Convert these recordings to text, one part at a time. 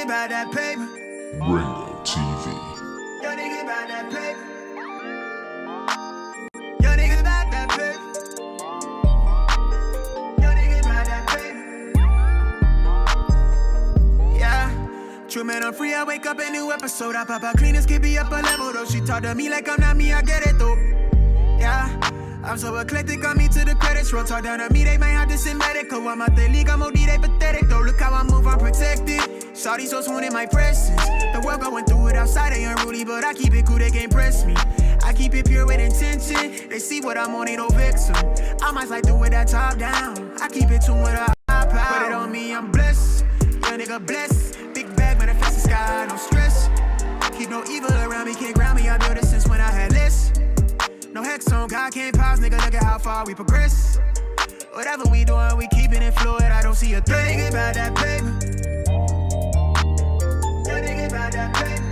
nigga about that paper. Ringo TV. Yo nigga about that paper. Yo nigga about that paper. Yo nigga about that paper. Yeah. True man, I'm free. I wake up a new episode. I pop out clean as can be up a level though. She talk to me like I'm not me. I get it though. Yeah. I'm so eclectic, on me to the credits roll. Talk down to me, they might have to send medical. I'm out the league, I'm OD, they pathetic though. Look how I move, I'm protected. Shawty so swoon in my presence. The world going through it outside, they unruly, but I keep it cool, they can't press me. I keep it pure with intention. They see what I'm on, ain't no vixen. I might like do it that top down. I keep it tuned with a high power. Put it on me, I'm blessed. Young nigga blessed. Big bag, manifest the sky, no stress. Keep no evil around me, can't ground me. I built it since when I had less. No hex on, God can't pause, nigga, look at how far we progress. Whatever we doing, we keeping it fluid, I don't see a threat. Yo nigga about that paper. Yo nigga about that paper.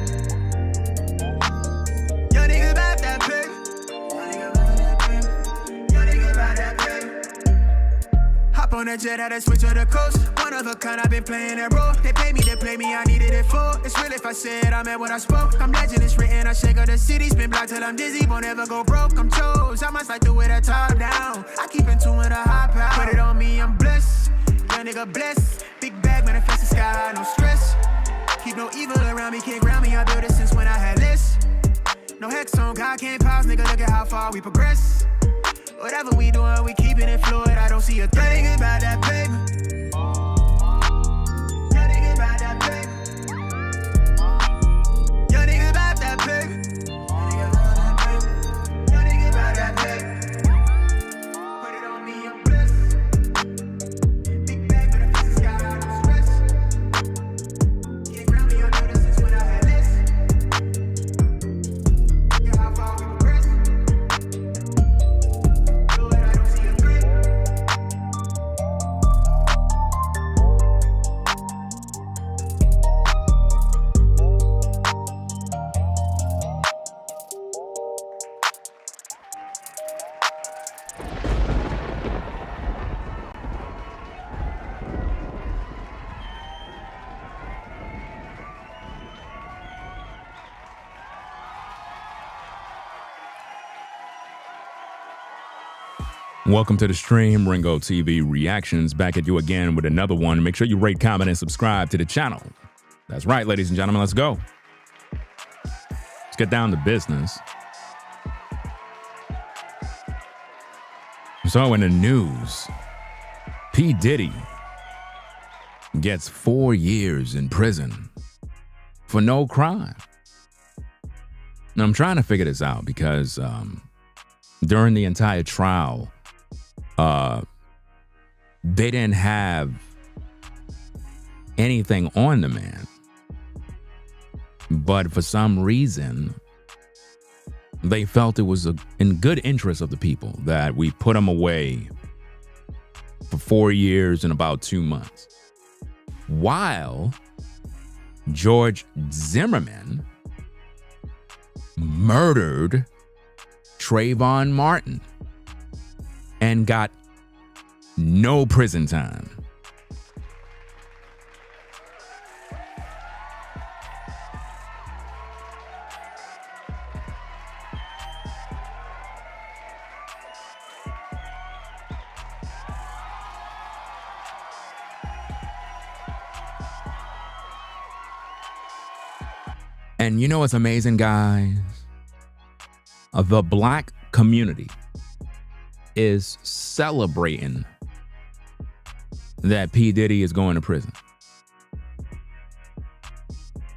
Yo nigga about that paper. Yo nigga about that paper. Hop on that jet, had to switch to the coast. One of a kind, I've been playing that role. They pay me, I needed it for. It's real if I said I meant what I spoke. I'm legend, it's written, I shake up the city. Spin block till I'm dizzy, won't ever go broke. I'm chose, I must like do it at top down. I keep in tune with a high power. Put it on me, I'm blessed. Young nigga blessed. Big bag, manifest the sky, no stress. Keep no evil around me, can't ground me. I built it since when I had less. No hex on, God can't pause, nigga, look at how far we progress. Whatever we doing, we keeping it fluid, I don't see a threat. Nigga about that paper. Welcome to the stream, Ringo TV Reactions, back at you again with another one. Make sure you rate, comment, and subscribe to the channel. That's right, ladies and gentlemen, let's go. Let's get down to business. So in the news, P. Diddy gets 4 years in prison for no crime. Now, I'm trying to figure this out because during the entire trial, they didn't have anything on the man. But for some reason, they felt it was in good interest of the people that we put him away for 4 years and about 2 months. While George Zimmerman murdered Trayvon Martin and got no prison time. And you know what's amazing, guys? The black community is celebrating that P. Diddy is going to prison.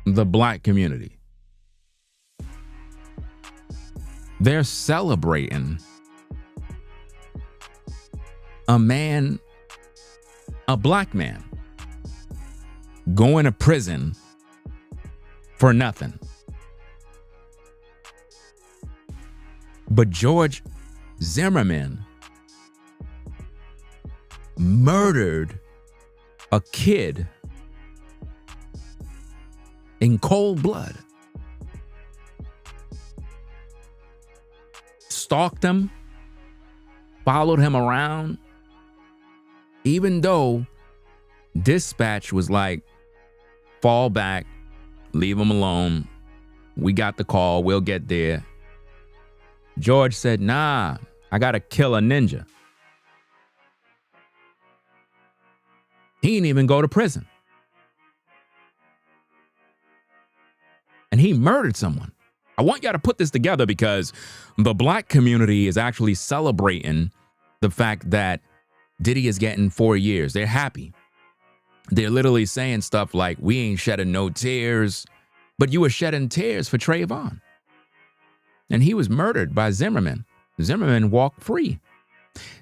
The black community. They're celebrating a man, a black man, going to prison for nothing. But George Zimmerman murdered a kid in cold blood. Stalked him, followed him around, even though dispatch was like, fall back, leave him alone. We got the call. We'll get there. George said, nah, I got to kill a ninja. He didn't even go to prison. And he murdered someone. I want y'all to put this together because the black community is actually celebrating the fact that Diddy is getting 4 years. They're happy. They're literally saying stuff like, we ain't shedding no tears, but you were shedding tears for Trayvon. And he was murdered by Zimmerman. Zimmerman walked free.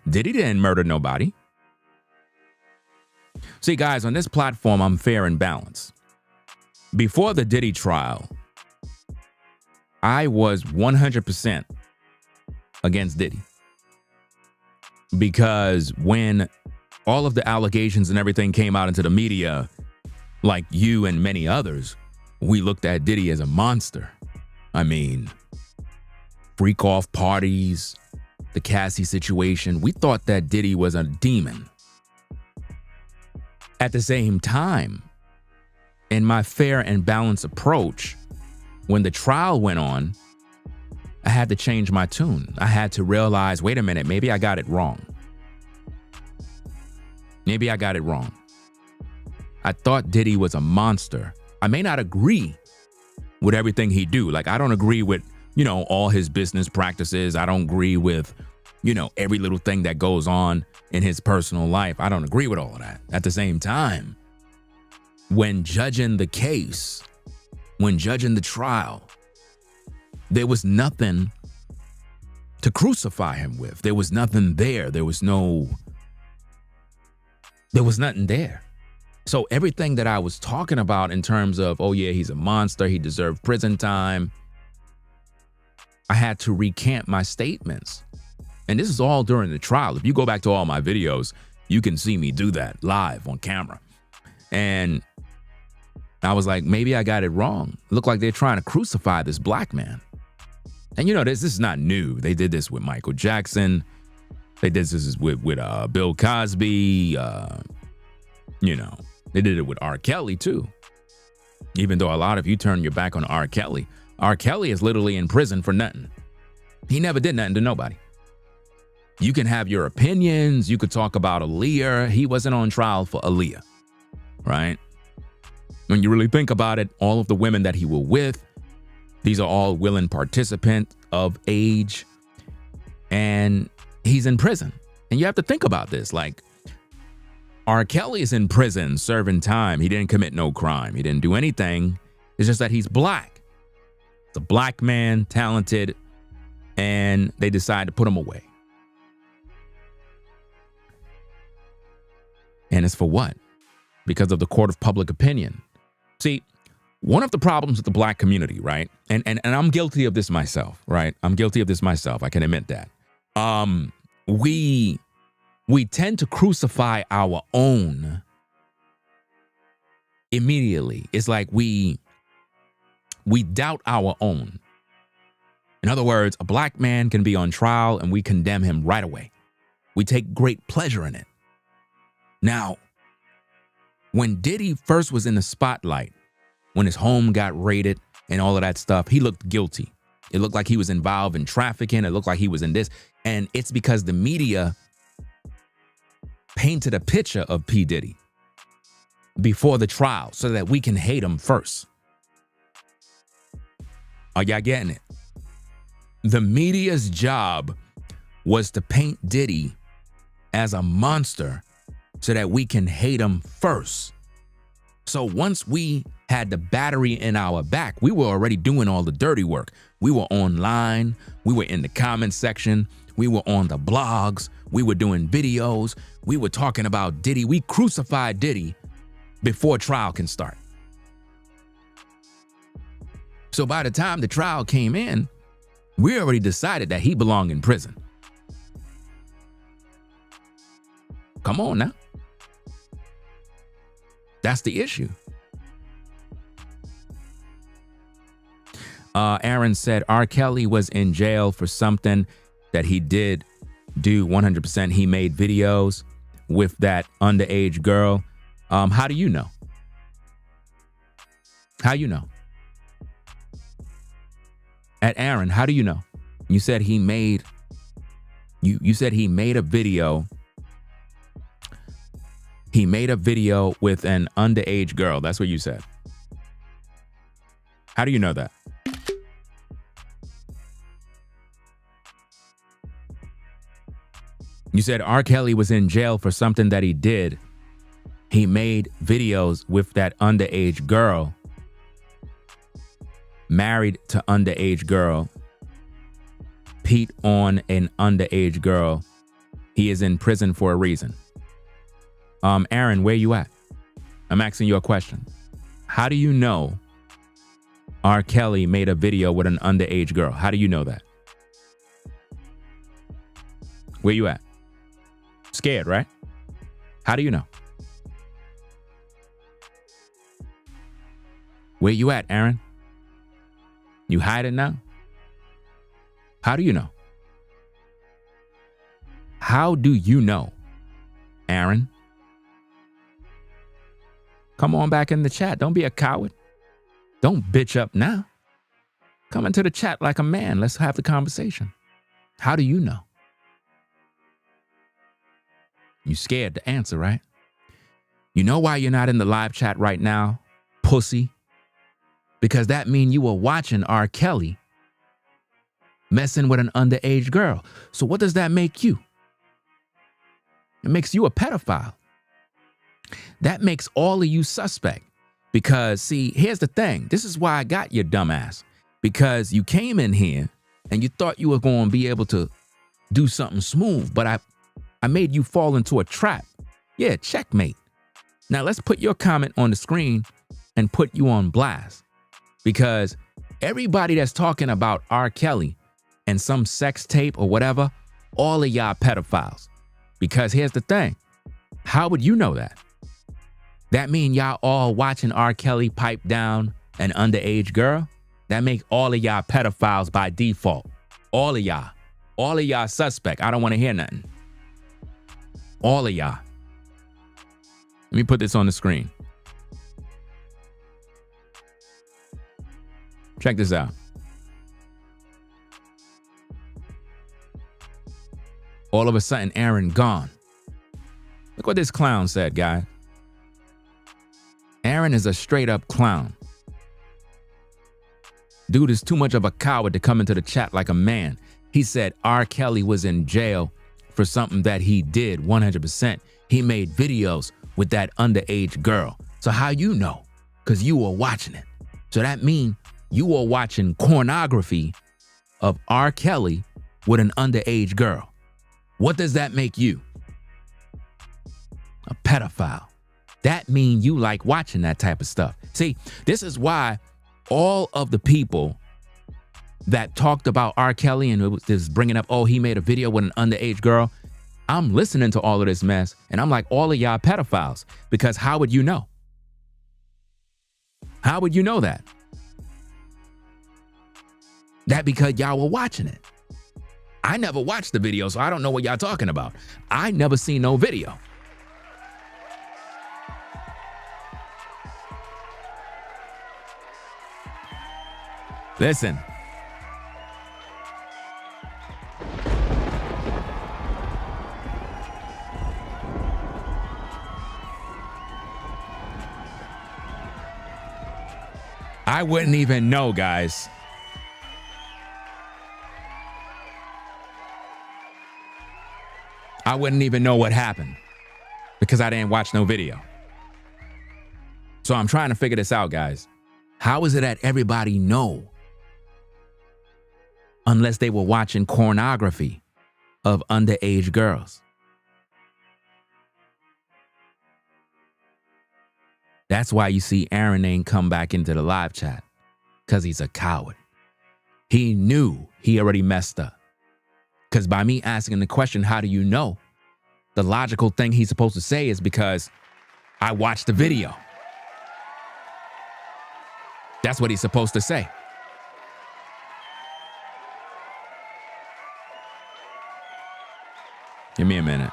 Diddy didn't murder nobody. See, guys, on this platform, I'm fair and balanced. Before the Diddy trial, I was 100% against Diddy. Because when all of the allegations and everything came out into the media, like you and many others, we looked at Diddy as a monster. I mean, freak off parties, the Cassie situation. We thought that Diddy was a demon. At the same time, in my fair and balanced approach, when the trial went on, I had to change my tune. I had to realize, wait a minute, maybe I got it wrong. Maybe I got it wrong. I thought Diddy was a monster. I may not agree with everything he do. Like, I don't agree with, all his business practices. I don't agree with, every little thing that goes on in his personal life. I don't agree with all of that. At the same time, when judging the case, when judging the trial, there was nothing to crucify him with. There was nothing there. There was nothing there. So everything that I was talking about in terms of, oh yeah, he's a monster, he deserved prison time, I had to recant my statements. And this is all during the trial. If you go back to all my videos, you can see me do that live on camera. And I was like, maybe I got it wrong. It looked like they're trying to crucify this black man. And this is not new. They did this with Michael Jackson. They did this with Bill Cosby. They did it with R. Kelly too. Even though a lot of you turn your back on R. Kelly is literally in prison for nothing. He never did nothing to nobody. You can have your opinions. You could talk about Aaliyah. He wasn't on trial for Aaliyah, right? When you really think about it, all of the women that he was with, these are all willing participants of age, and he's in prison. And you have to think about this. Like, R. Kelly is in prison serving time. He didn't commit no crime. He didn't do anything. It's just that he's black. It's a black man, talented, and they decide to put him away. And it's for what? Because of the court of public opinion. See, one of the problems with the black community, right? And I'm guilty of this myself, right? I'm guilty of this myself. I can admit that. We tend to crucify our own immediately. It's like we doubt our own. In other words, a black man can be on trial and we condemn him right away. We take great pleasure in it. Now, when Diddy first was in the spotlight, when his home got raided and all of that stuff, he looked guilty. It looked like he was involved in trafficking. It looked like he was in this. And it's because the media painted a picture of P. Diddy before the trial so that we can hate him first. Are y'all getting it? The media's job was to paint Diddy as a monster so that we can hate him first. So once we had the battery in our back, we were already doing all the dirty work. We were online. We were in the comment section. We were on the blogs. We were doing videos. We were talking about Diddy. We crucified Diddy before trial can start. So by the time the trial came in, we already decided that he belonged in prison. Come on now. That's the issue. Aaron said R. Kelly was in jail for something that he did do 100%. He made videos with that underage girl. How do you know? How you know? At Aaron, how do you know? You said he made you said he made a video. He made a video with an underage girl. That's what you said. How do you know that? You said R. Kelly was in jail for something that he did. He made videos with that underage girl. Married to underage girl. Pete on an underage girl. He is in prison for a reason. Aaron, where you at? I'm asking you a question. How do you know R. Kelly made a video with an underage girl? How do you know that? Where you at? Scared, right? How do you know? Where you at, Aaron? You hiding now? How do you know? How do you know, Aaron? Come on back in the chat. Don't be a coward. Don't bitch up now. Come into the chat like a man. Let's have the conversation. How do you know? You scared to answer, right? You know why you're not in the live chat right now, pussy? Because that means you were watching R. Kelly messing with an underage girl. So what does that make you? It makes you a pedophile. That makes all of you suspect. Because, see, here's the thing. This is why I got your dumb ass. Because you came in here and you thought you were going to be able to do something smooth. But I made you fall into a trap. Yeah, checkmate. Now let's put your comment on the screen and put you on blast. Because everybody that's talking about R. Kelly and some sex tape or whatever, all of y'all pedophiles. Because here's the thing. How would you know that? That mean y'all all watching R. Kelly pipe down an underage girl? That make all of y'all pedophiles by default. All of y'all. All of y'all suspect. I don't want to hear nothing. All of y'all. Let me put this on the screen. Check this out. All of a sudden, Aaron gone. Look what this clown said, guy. Aaron is a straight up clown. Dude is too much of a coward to come into the chat like a man. He said R. Kelly was in jail for something that he did 100%. He made videos with that underage girl. So how you know? Because you were watching it. So that means you were watching pornography of R. Kelly with an underage girl. What does that make you? A pedophile. That means you like watching that type of stuff. See, this is why all of the people that talked about R. Kelly and it was bringing up, oh, he made a video with an underage girl. I'm listening to all of this mess and I'm like, all of y'all pedophiles, because how would you know? How would you know that? That because y'all were watching it. I never watched the video, so I don't know what y'all talking about. I never seen no video. Listen. I wouldn't even know, guys. I wouldn't even know what happened because I didn't watch no video. So I'm trying to figure this out, guys. How is it that everybody know? Unless they were watching pornography of underage girls. That's why you see Aaron ain't come back into the live chat. Because he's a coward. He knew he already messed up. Because by me asking the question, how do you know? The logical thing he's supposed to say is because I watched the video. That's what he's supposed to say. Give me a minute.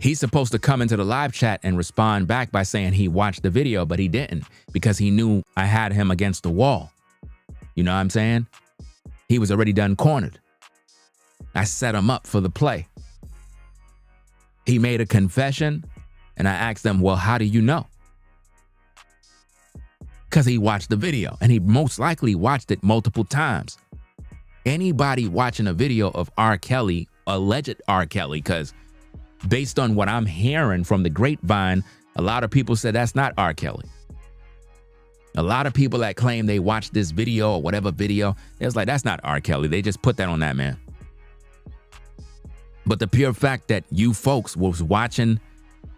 He's supposed to come into the live chat and respond back by saying he watched the video, but he didn't because he knew I had him against the wall. You know what I'm saying? He was already done cornered. I set him up for the play. He made a confession, and I asked him, well, how do you know? Because he watched the video, and he most likely watched it multiple times. Anybody watching a video of R. Kelly, alleged R. Kelly, because based on what I'm hearing from the grapevine, a lot of people said that's not R. Kelly. A lot of people that claim they watched this video or whatever video, it's like, that's not R. Kelly. They just put that on that man. But the pure fact that you folks was watching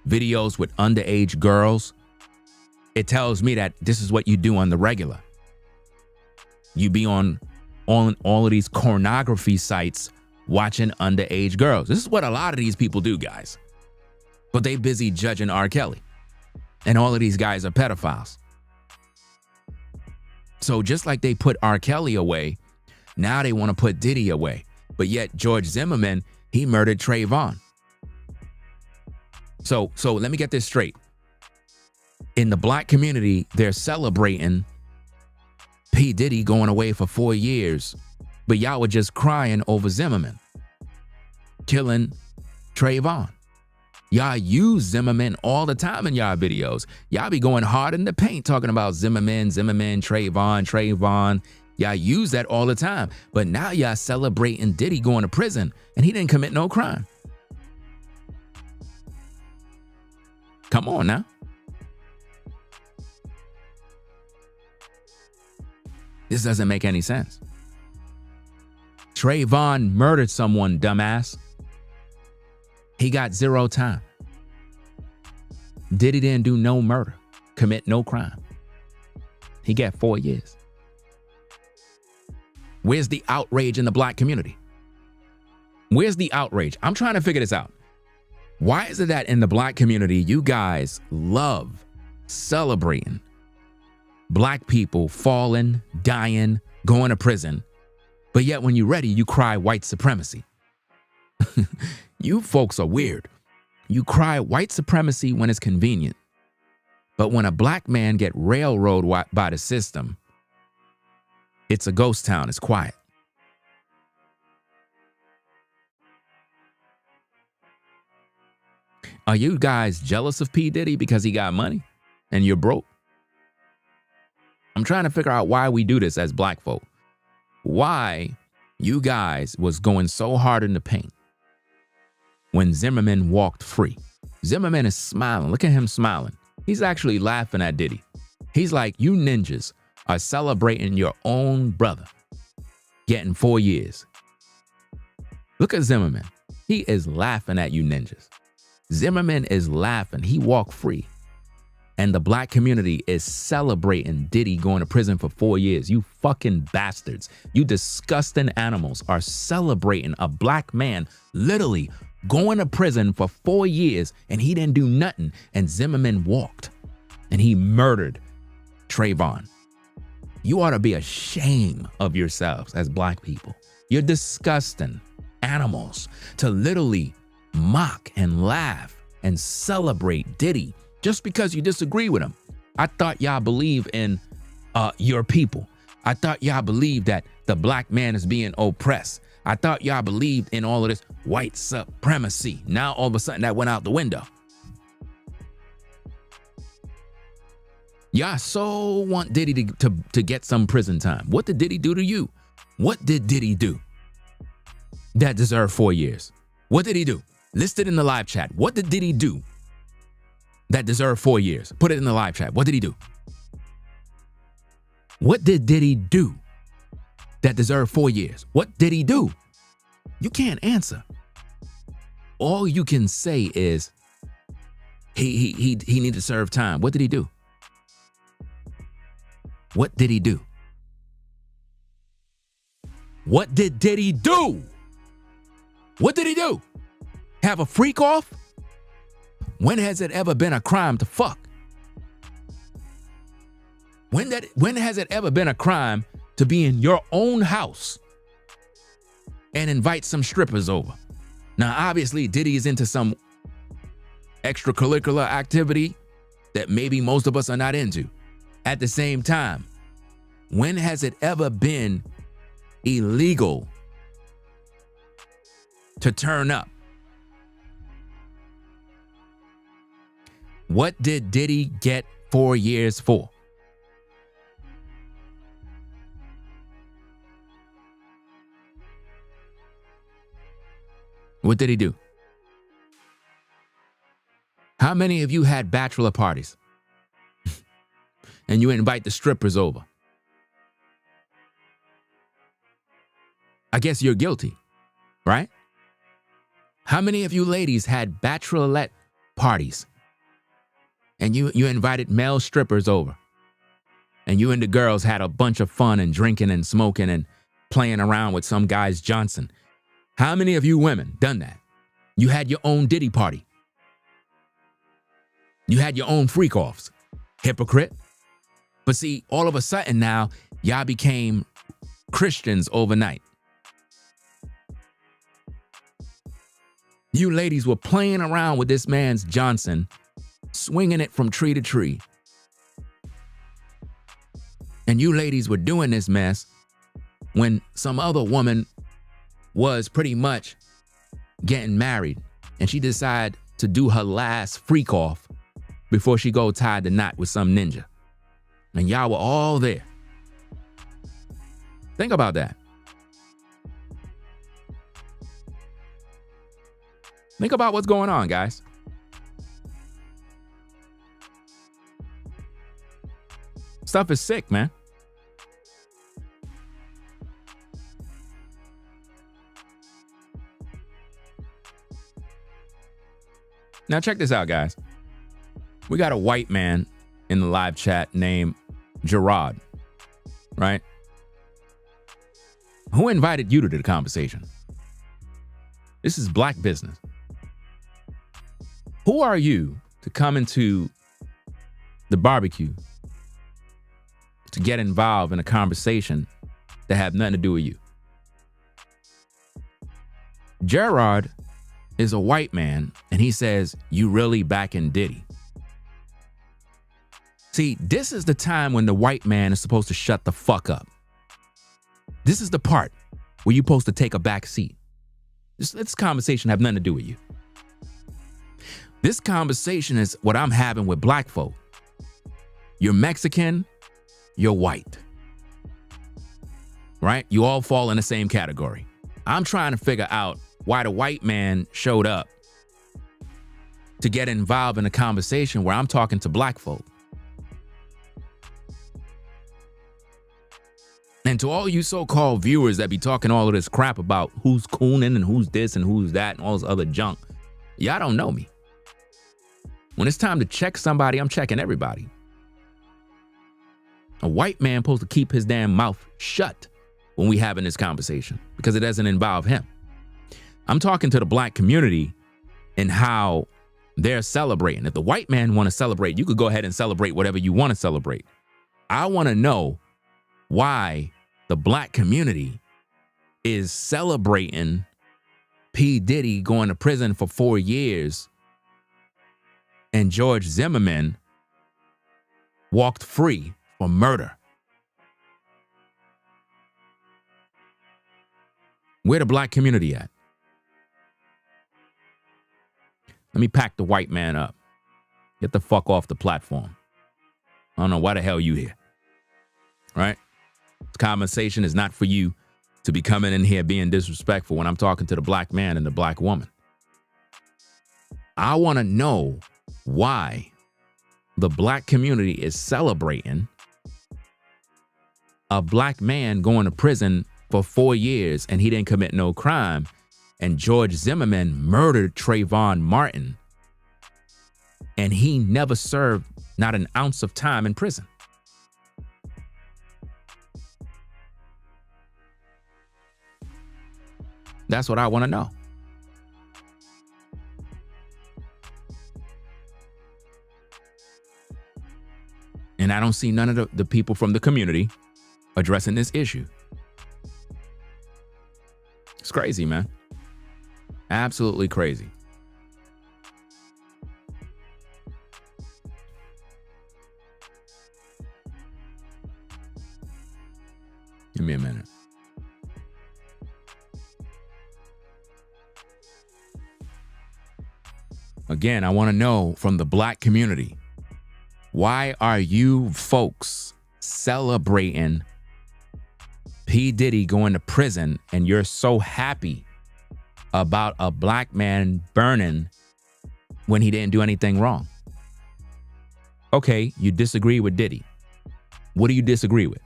videos with underage girls, it tells me that this is what you do on the regular. You be on all of these pornography sites watching underage girls. This is what a lot of these people do, guys. But they busy judging R. Kelly. And all of these guys are pedophiles. So just like they put R. Kelly away, now they want to put Diddy away. But yet George Zimmerman, he murdered Trayvon. So let me get this straight. In the black community, they're celebrating P. Diddy going away for 4 years, but y'all were just crying over Zimmerman killing Trayvon. Y'all use Zimmerman all the time in y'all videos. Y'all be going hard in the paint talking about Zimmerman, Trayvon. Y'all use that all the time. But now y'all celebrating Diddy going to prison and he didn't commit no crime. Come on now. This doesn't make any sense. Trayvon murdered someone, dumbass. He got 0 time. Diddy didn't do no murder, commit no crime. He got 4 years. Where's the outrage in the black community? Where's the outrage? I'm trying to figure this out. Why is it that in the black community, you guys love celebrating black people falling, dying, going to prison, but yet when you're ready, you cry white supremacy? You folks are weird. You cry white supremacy when it's convenient, but when a black man get railroaded by the system, it's a ghost town. It's quiet. Are you guys jealous of P. Diddy because he got money and you're broke? I'm trying to figure out why we do this as black folk. Why you guys was going so hard in the paint when Zimmerman walked free. Zimmerman is smiling. Look at him smiling. He's actually laughing at Diddy. He's like, you ninjas are celebrating your own brother getting 4 years. Look at Zimmerman. He is laughing at you ninjas. Zimmerman is laughing. He walked free. And the black community is celebrating Diddy going to prison for 4 years. You fucking bastards. You disgusting animals are celebrating a black man literally going to prison for 4 years and he didn't do nothing. And Zimmerman walked and he murdered Trayvon. You ought to be ashamed of yourselves as black people. You're disgusting animals to literally mock and laugh and celebrate Diddy just because you disagree with him. I thought y'all believe in your people. I thought y'all believed that the black man is being oppressed. I thought y'all believed in all of this white supremacy. Now all of a sudden that went out the window. Y'all so want Diddy to get some prison time. What did Diddy do to you? What did Diddy do that deserved 4 years? What did he do? List it in the live chat. What did Diddy do that deserved 4 years? Put it in the live chat. What did he do? What did Diddy do that deserved 4 years? What did he do? You can't answer. All you can say is he needed to serve time. What did he do? What did he do? What did Diddy do? What did he do? Have a freak off? When has it ever been a crime to fuck? When has it ever been a crime to be in your own house and invite some strippers over? Now, obviously, Diddy is into some extracurricular activity that maybe most of us are not into. At the same time, when has it ever been illegal to turn up? What did Diddy get 4 years for? What did he do? How many of you had bachelor parties? And you invite the strippers over? I guess you're guilty, right? How many of you ladies had bachelorette parties? And you invited male strippers over? And you and the girls had a bunch of fun and drinking and smoking and playing around with some guy's Johnson? How many of you women done that? You had your own Diddy party. You had your own freak-offs. Hypocrite. But see, all of a sudden now, y'all became Christians overnight. You ladies were playing around with this man's Johnson, swinging it from tree to tree. And you ladies were doing this mess when some other woman was pretty much getting married, and she decided to do her last freak off before she go tie the knot with some ninja. And y'all were all there. Think about that. Think about what's going on, guys. Stuff is sick, man. Now check this out, guys. We got a white man in the live chat named Gerard, right? Who invited you to the conversation? This is black business. Who are you to come into the barbecue to get involved in a conversation that have nothing to do with you? Gerard is a white man, and he says, you really backing Diddy. See, this is the time when the white man is supposed to shut the fuck up. This is the part where you're supposed to take a back seat. This conversation have nothing to do with you. This conversation is what I'm having with black folk. You're Mexican, you're white. Right? You all fall in the same category. I'm trying to figure out why the white man showed up to get involved in a conversation where I'm talking to black folk. And to all you so-called viewers that be talking all of this crap about who's cooning and who's this and who's that and all this other junk, y'all don't know me. When it's time to check somebody, I'm checking everybody. A white man supposed to keep his damn mouth shut when we having this conversation because it doesn't involve him. I'm talking to the black community and how they're celebrating. If the white man want to celebrate, you could go ahead and celebrate whatever you want to celebrate. I want to know why the black community is celebrating P. Diddy going to prison for 4 years and George Zimmerman walked free for murder. Where the black community at? Let me pack the white man up. Get the fuck off the platform. I don't know why the hell you here. Right? This conversation is not for you to be coming in here being disrespectful when I'm talking to the black man and the black woman. I want to know why the black community is celebrating a black man going to prison for 4 years and he didn't commit no crime, and George Zimmerman murdered Trayvon Martin and he never served not an ounce of time in prison. That's what I want to know. And I don't see none of the people from the community addressing this issue. It's crazy, man. Absolutely crazy. Give me a minute. Again, I want to know from the black community, why are you folks celebrating P. Diddy going to prison and you're so happy about a black man burning when he didn't do anything wrong? Okay, you disagree with Diddy. What do you disagree with?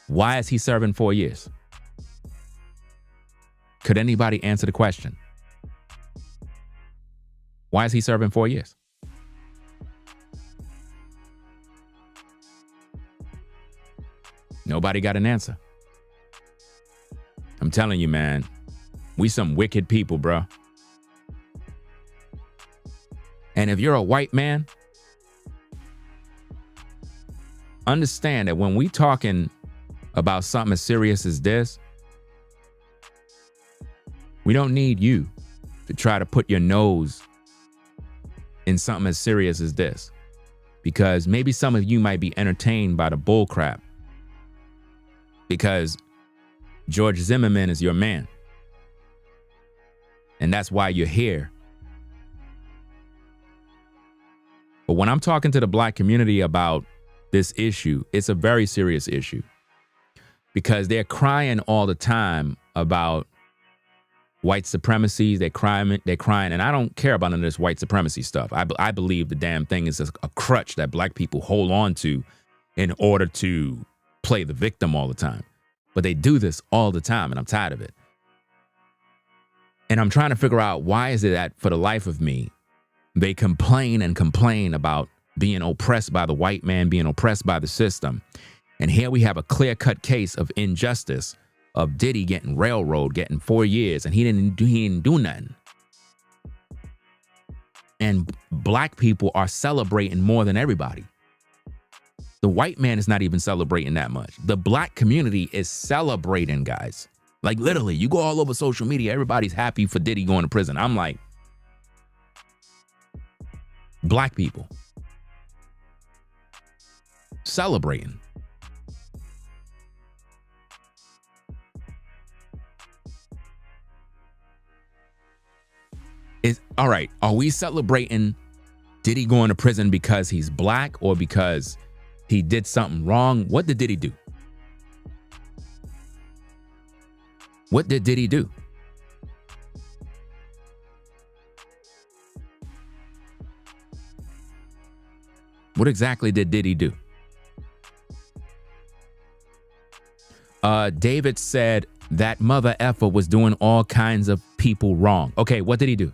Why is he serving 4 years? Could anybody answer the question? Why is he serving 4 years? Nobody got an answer. I'm telling you, man, we some wicked people, bro. And if you're a white man, understand that when we talking about something as serious as this, we don't need you to try to put your nose in something as serious as this, because maybe some of you might be entertained by the bull crap because George Zimmerman is your man. And that's why you're here. But when I'm talking to the black community about this issue, it's a very serious issue because they're crying all the time about white supremacy. They're crying, and I don't care about none of this white supremacy stuff. I believe the damn thing is a crutch that black people hold on to in order to play the victim all the time. But they do this all the time, and I'm tired of it. And I'm trying to figure out, why is it that for the life of me, they complain and complain about being oppressed by the white man, being oppressed by the system. And here we have a clear-cut case of injustice of Diddy getting railroad, getting 4 years, and he didn't do nothing. And black people are celebrating more than everybody. The white man is not even celebrating that much. The black community is celebrating, guys. Like literally, you go all over social media, everybody's happy for Diddy going to prison. I'm like, black people celebrating. All right, are we celebrating Diddy going to prison because he's black or because he did something wrong? What did Diddy do? What did Diddy do? What exactly did Diddy do? David said that mother effer was doing all kinds of people wrong. Okay, what did he do?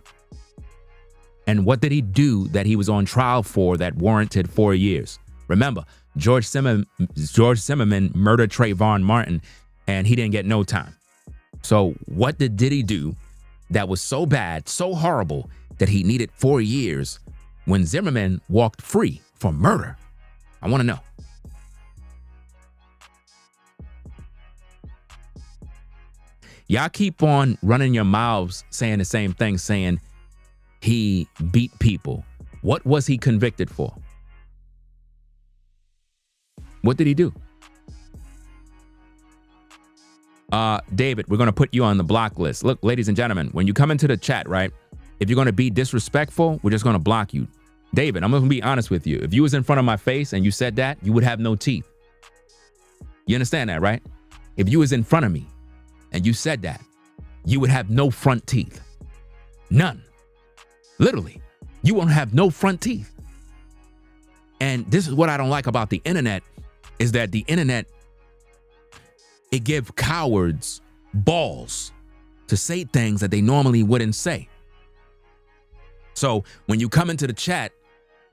And what did he do that he was on trial for that warranted 4 years? Remember, George Zimmerman murdered Trayvon Martin, and he didn't get no time. So what did Diddy do that was so bad, so horrible, that he needed 4 years when Zimmerman walked free for murder? I want to know. Y'all keep on running your mouths saying the same thing, saying he beat people. What was he convicted for? What did he do? David, we're going to put you on the block list. Look, ladies and gentlemen, when you come into the chat, right, if you're going to be disrespectful, we're just going to block you. David, I'm going to be honest with you. If you was in front of my face and you said that, you would have no teeth. You understand that, right? If you was in front of me and you said that, you would have no front teeth. None. Literally, you won't have no front teeth. And this is what I don't like about the internet, is that the internet, it gives cowards balls to say things that they normally wouldn't say. So when you come into the chat,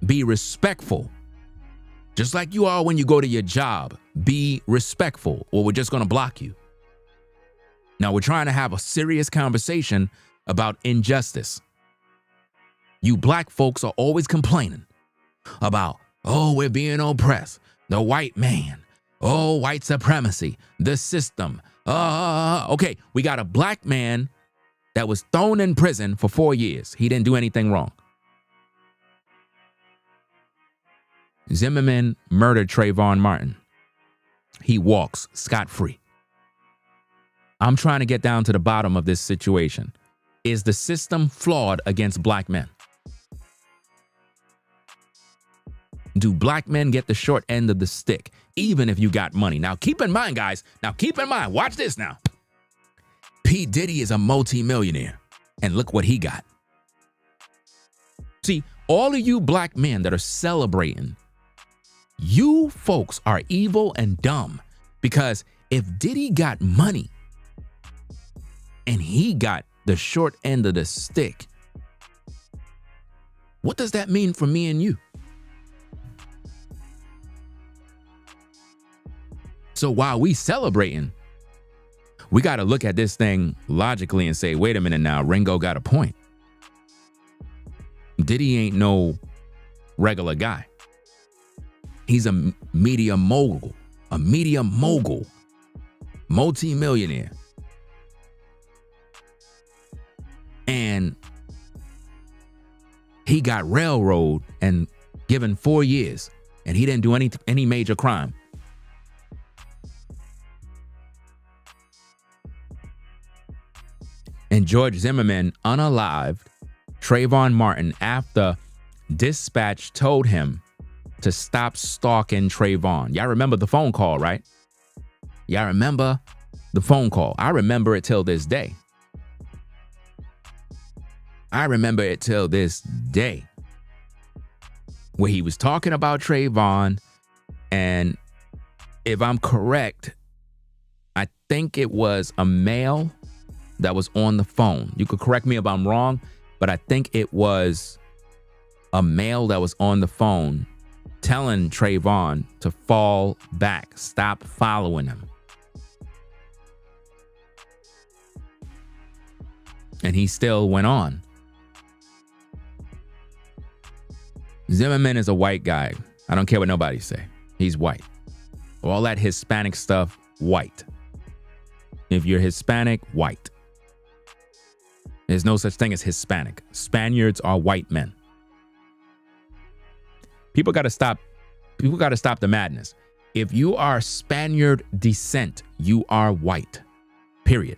be respectful. Just like you are when you go to your job, be respectful, or we're just going to block you. Now, we're trying to have a serious conversation about injustice. You black folks are always complaining about, oh, we're being oppressed, the white man, oh, white supremacy, the system. Okay, we got a black man that was thrown in prison for 4 years. He didn't do anything wrong. Zimmerman murdered Trayvon Martin. he walks scot-free. I'm trying to get down to the bottom of this situation. Is the system flawed against black men? Do black men get the short end of the stick, even if you got money? Now, keep in mind, guys. Now, keep in mind. Watch this now. P. Diddy is a multimillionaire, and look what he got. See, all of you black men that are celebrating, you folks are evil and dumb, because if Diddy got money and he got the short end of the stick, what does that mean for me and you? So while we celebrating, we got to look at this thing logically and say, wait a minute now, Ringo got a point. Diddy ain't no regular guy. He's a media mogul, multi-millionaire. And he got railroaded and given 4 years, and he didn't do any major crime. And George Zimmerman unalived Trayvon Martin after Dispatch told him to stop stalking Trayvon. Y'all remember the phone call, right? Y'all remember the phone call? I remember it till this day. Where he was talking about Trayvon, and if I'm correct, I think it was a male that was on the phone. You could correct me if I'm wrong, but I think it was a male that was on the phone telling Trayvon to fall back, stop following him. And he still went on. Zimmerman is a white guy. I don't care what nobody say. He's white. All that Hispanic stuff, white. If you're Hispanic, white. There's no such thing as Hispanic. Spaniards are white men. People got to stop the madness. If you are Spaniard descent, you are white. Period.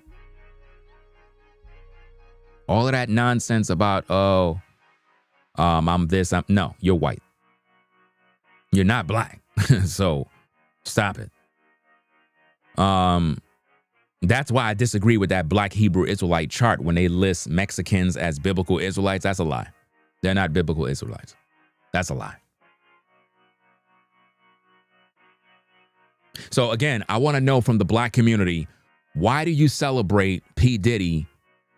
All of that nonsense about, I'm this, no, you're white. You're not black. So stop it. That's why I disagree with that Black Hebrew Israelite chart when they list Mexicans as biblical Israelites. That's a lie. They're not biblical Israelites. That's a lie. So again, I want to know from the black community, why do you celebrate P. Diddy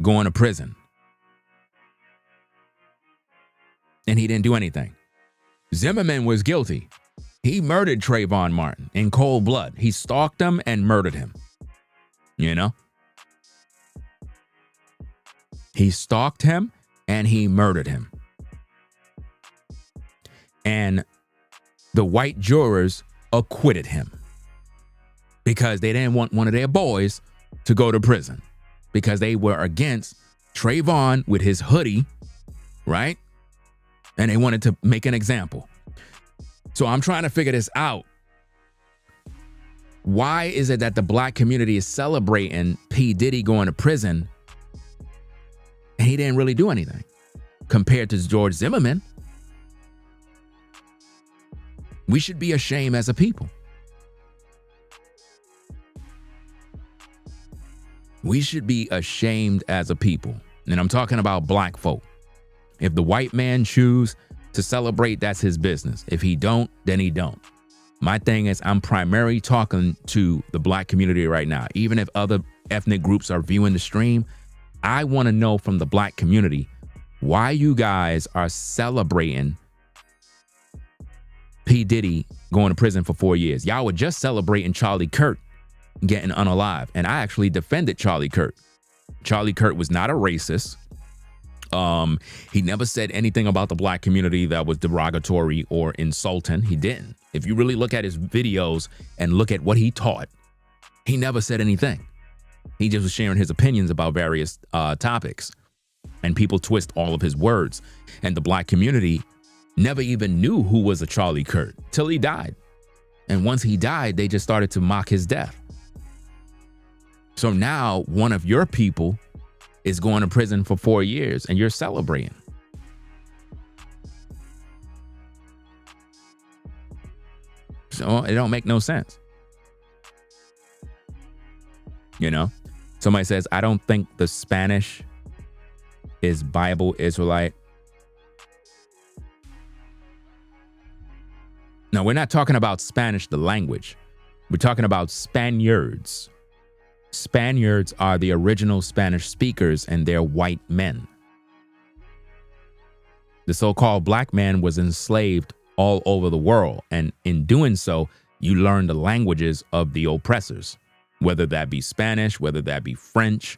going to prison? And he didn't do anything. Zimmerman was guilty. He murdered Trayvon Martin in cold blood. He stalked him and murdered him. You know? He stalked him and he murdered him. And the white jurors acquitted him because they didn't want one of their boys to go to prison, because they were against Trayvon with his hoodie, right? And they wanted to make an example. So I'm trying to figure this out. Why is it that the black community is celebrating P. Diddy going to prison and he didn't really do anything compared to George Zimmerman? We should be ashamed as a people. We should be ashamed as a people. And I'm talking about black folk. If the white man choose to celebrate, that's his business. If he don't, then he don't. My thing is, I'm primarily talking to the black community right now. Even if other ethnic groups are viewing the stream, I want to know from the black community why you guys are celebrating P. Diddy going to prison for 4 years. Y'all were just celebrating Charlie Kirk getting unalived. And I actually defended Charlie Kirk. Charlie Kirk was not a racist. He never said anything about the black community that was derogatory or insulting. He didn't. If you really look at his videos and look at what he taught, he never said anything. He just was sharing his opinions about various topics. And people twist all of his words. And the black community never even knew who was a Charlie Kirk till he died. And once he died, they just started to mock his death. So now one of your people is going to prison for 4 years and you're celebrating. So it don't make no sense. You know, somebody says, I don't think the Spanish is Bible Israelite. No, we're not talking about Spanish, the language. We're talking about Spaniards. Spaniards are the original Spanish speakers and they're white men. The so-called black man was enslaved all over the world. And in doing so, you learn the languages of the oppressors, whether that be Spanish, whether that be French,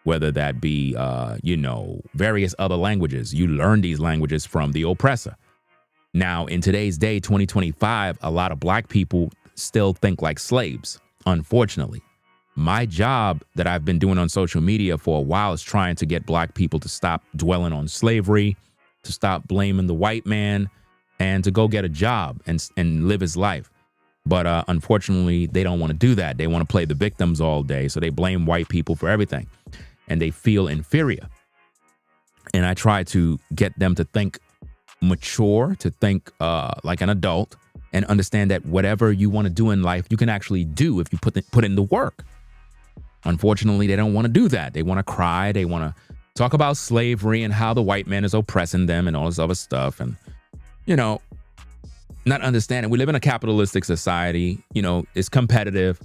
whether that be, various other languages. You learn these languages from the oppressor. Now, in today's day, 2025, a lot of black people still think like slaves, unfortunately. My job that I've been doing on social media for a while is trying to get black people to stop dwelling on slavery, to stop blaming the white man, and to go get a job and live his life. But unfortunately, they don't want to do that. They want to play the victims all day. So they blame white people for everything and they feel inferior. And I try to get them to think mature, to think like an adult, and understand that whatever you want to do in life, you can actually do if you put in the work. Unfortunately, they don't want to do that. They want to cry. They want to talk about slavery and how the white man is oppressing them and all this other stuff. And, not understanding. We live in a capitalistic society. It's competitive.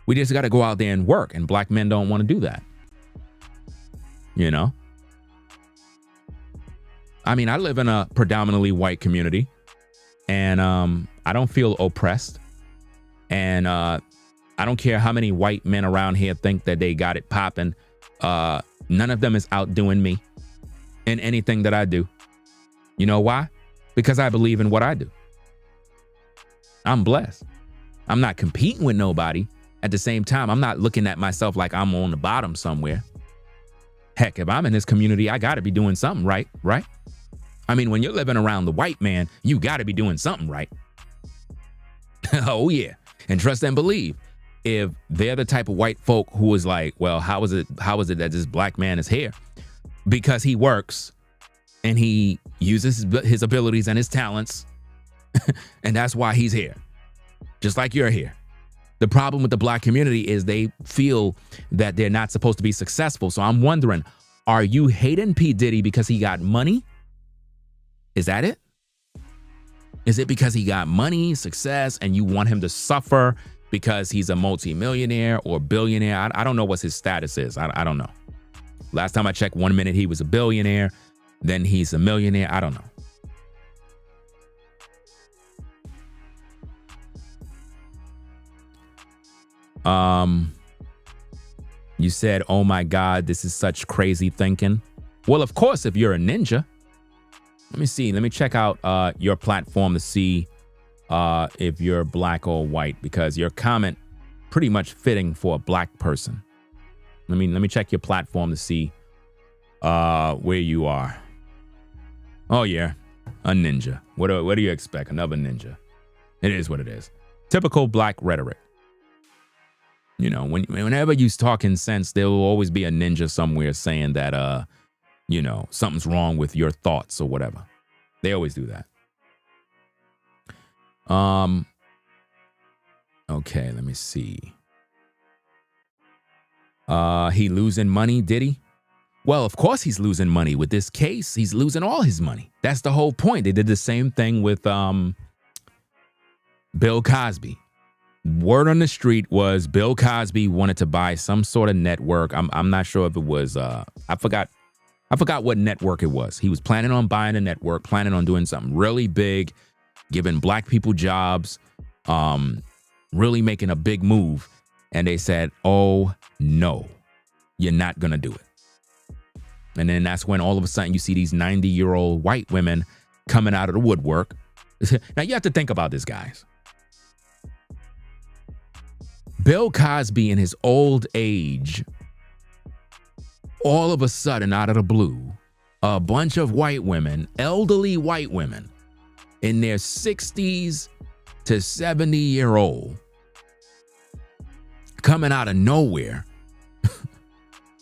We just got to go out there and work. And black men don't want to do that. I mean, I live in a predominantly white community and I don't feel oppressed. And I don't care how many white men around here think that they got it popping. None of them is outdoing me in anything that I do. You know why? Because I believe in what I do. I'm blessed. I'm not competing with nobody. At the same time, I'm not looking at myself like I'm on the bottom somewhere. Heck, if I'm in this community, I got to be doing something right? I mean, when you're living around the white man, you got to be doing something right. Oh, yeah. And trust and believe. If they're the type of white folk who is like, well, how is it that this black man is here? Because he works and he uses his abilities and his talents. And that's why he's here. Just like you're here. The problem with the black community is they feel that they're not supposed to be successful. So I'm wondering, are you hating P. Diddy because he got money? Is that it? Is it because he got money, success, and you want him to suffer because he's a multimillionaire or billionaire? I don't know what his status is. I don't know. Last time I checked, 1 minute he was a billionaire, then he's a millionaire. I don't know. You said, oh my God, this is such crazy thinking. Well, of course, if you're a ninja. Let me see. Let me check out your platform to see if you're black or white, because your comment pretty much fitting for a black person. Let me check your platform to see where you are. Oh yeah, a ninja. What do you expect? Another ninja. It is what it is. Typical black rhetoric. Whenever you talking sense, there will always be a ninja somewhere saying that something's wrong with your thoughts or whatever. They always do that. Okay, let me see. He losing money, did he? Well, of course he's losing money. With this case, he's losing all his money. That's the whole point. They did the same thing with Bill Cosby. Word on the street was Bill Cosby wanted to buy some sort of network. I'm not sure if it was I forgot what network it was. He was planning on buying a network, planning on doing something really big, giving black people jobs, really making a big move. And they said, oh, no, you're not going to do it. And then that's when all of a sudden you see these 90-year-old white women coming out of the woodwork. Now, you have to think about this, guys. Bill Cosby in his old age, all of a sudden, out of the blue, a bunch of white women, elderly white women in their 60s, to 70-year-old coming out of nowhere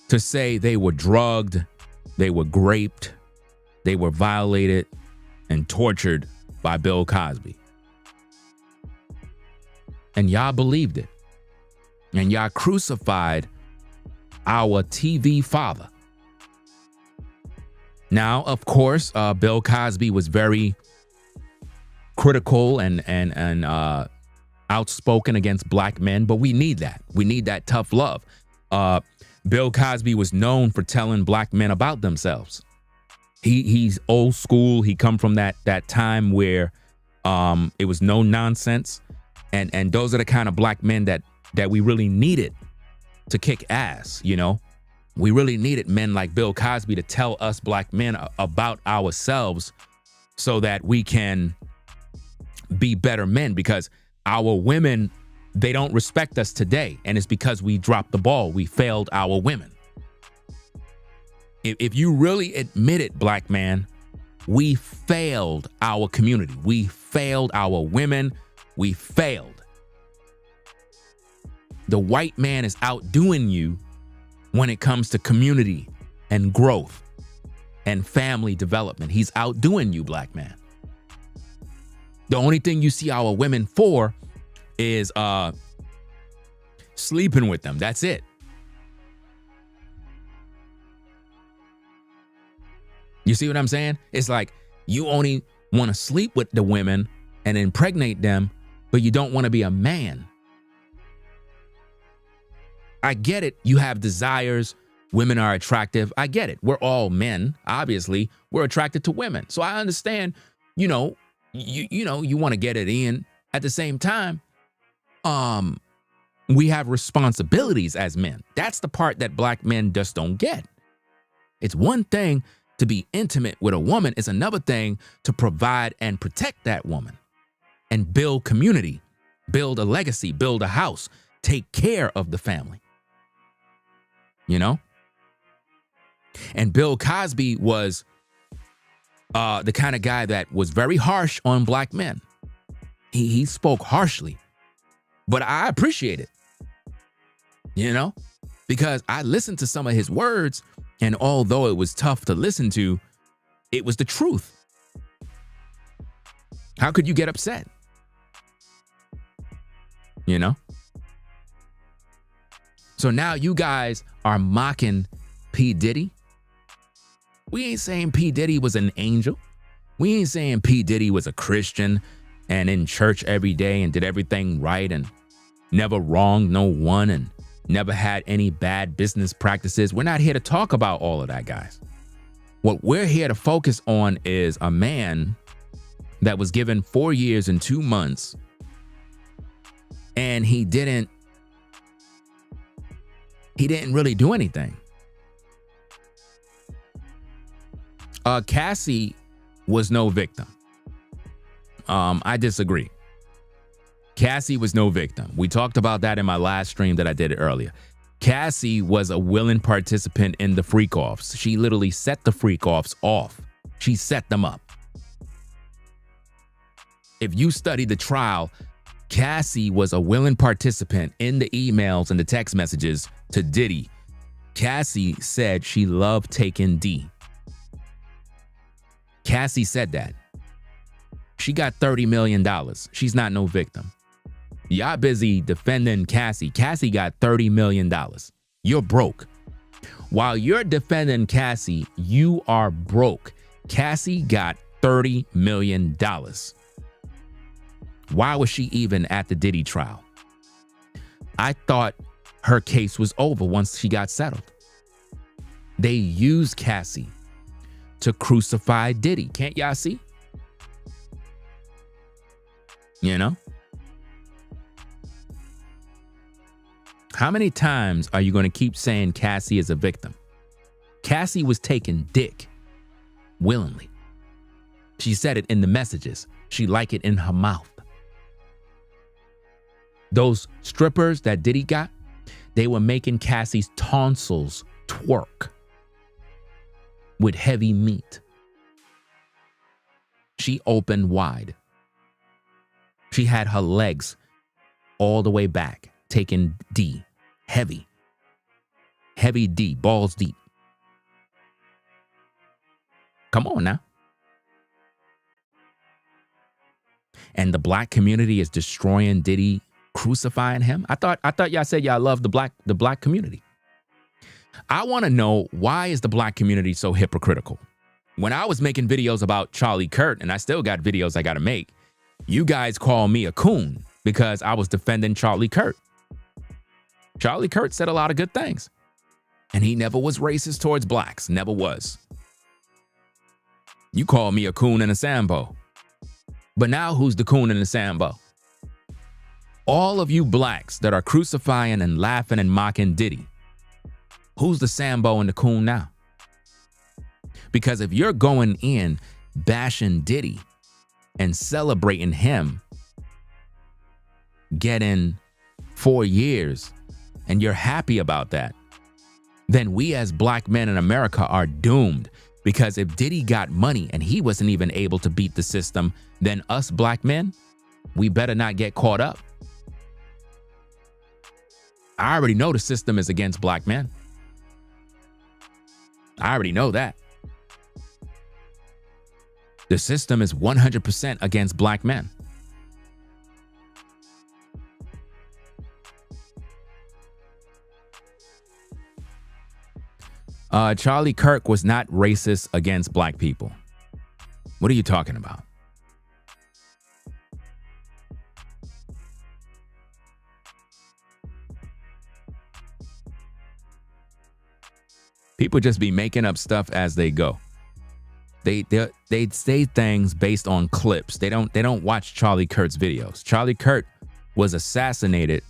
to say they were drugged, they were raped, they were violated and tortured by Bill Cosby. And y'all believed it. And y'all crucified our TV father. Now, of course, Bill Cosby was very critical and outspoken against black men, but we need that. We need that tough love. Bill Cosby was known for telling black men about themselves. He's old school. He come from that time where it was no nonsense, and those are the kind of black men that we really needed to kick ass. You know, we really needed men like Bill Cosby to tell us black men about ourselves so that we can be better men, because our women, they don't respect us today, and it's because we dropped the ball. We failed our women. If you really admit it, black man, we failed our community. We failed our women. We failed. The white man is outdoing you when it comes to community and growth and family development. He's outdoing you, black man. The only thing you see our women for is sleeping with them. That's it. You see what I'm saying? It's like you only want to sleep with the women and impregnate them, but you don't want to be a man. I get it. You have desires. Women are attractive. I get it. We're all men. Obviously, we're attracted to women. So I understand, you know, you want to get it in. At the same time, we have responsibilities as men. That's the part that black men just don't get. It's one thing to be intimate with a woman. It's another thing to provide and protect that woman and build community, build a legacy, build a house, take care of the family. You know? And Bill Cosby was the kind of guy that was very harsh on black men. He spoke harshly, but I appreciate it, you know, because I listened to some of his words, and although it was tough to listen to, it was the truth. How could you get upset? You know? So now you guys are mocking P. Diddy. We ain't saying P. Diddy was an angel. We ain't saying P. Diddy was a Christian and in church every day and did everything right and never wronged no one and never had any bad business practices. We're not here to talk about all of that, guys. What we're here to focus on is a man that was given 4 years and 2 months, and he didn't really do anything. Cassie was no victim. I disagree. Cassie was no victim. We talked about that in my last stream that I did earlier. Cassie was a willing participant in the freak-offs. She literally set the freak-offs off. She set them up. If you study the trial, Cassie was a willing participant in the emails and the text messages to Diddy. Cassie said she loved taking D. Cassie said that. She got $30 million. She's not no victim. Y'all busy defending Cassie. Cassie got $30 million. You're broke. While you're defending Cassie, you are broke. Cassie got $30 million. Why was she even at the Diddy trial? I thought her case was over once she got settled. They used Cassie to crucify Diddy. Can't y'all see? You know? How many times are you going to keep saying Cassie is a victim? Cassie was taking dick willingly. She said it in the messages. She liked it in her mouth. Those strippers that Diddy got, they were making Cassie's tonsils twerk with heavy meat. She opened wide. She had her legs all the way back, taking D, heavy D, balls deep. Come on now. And the black community is destroying Diddy, crucifying him. I thought y'all said y'all love the black community. I want to know, why is the black community so hypocritical? When I was making videos about Charlie Kirk, and I still got videos I got to make, you guys call me a coon because I was defending Charlie Kirk. Charlie Kirk said a lot of good things. And he never was racist towards blacks. Never was. You call me a coon and a Sambo. But now who's the coon and the Sambo? All of you blacks that are crucifying and laughing and mocking Diddy. Who's the Sambo and the coon now? Because if you're going in bashing Diddy and celebrating him getting 4 years and you're happy about that, then we as black men in America are doomed. Because if Diddy got money and he wasn't even able to beat the system, then us black men, we better not get caught up. I already know the system is against black men. I already know that. The system is 100% against black men. Charlie Kirk was not racist against black people. What are you talking about? People just be making up stuff as they go. They say things based on clips. They don't watch Charlie Kirk's videos. Charlie Kirk was assassinated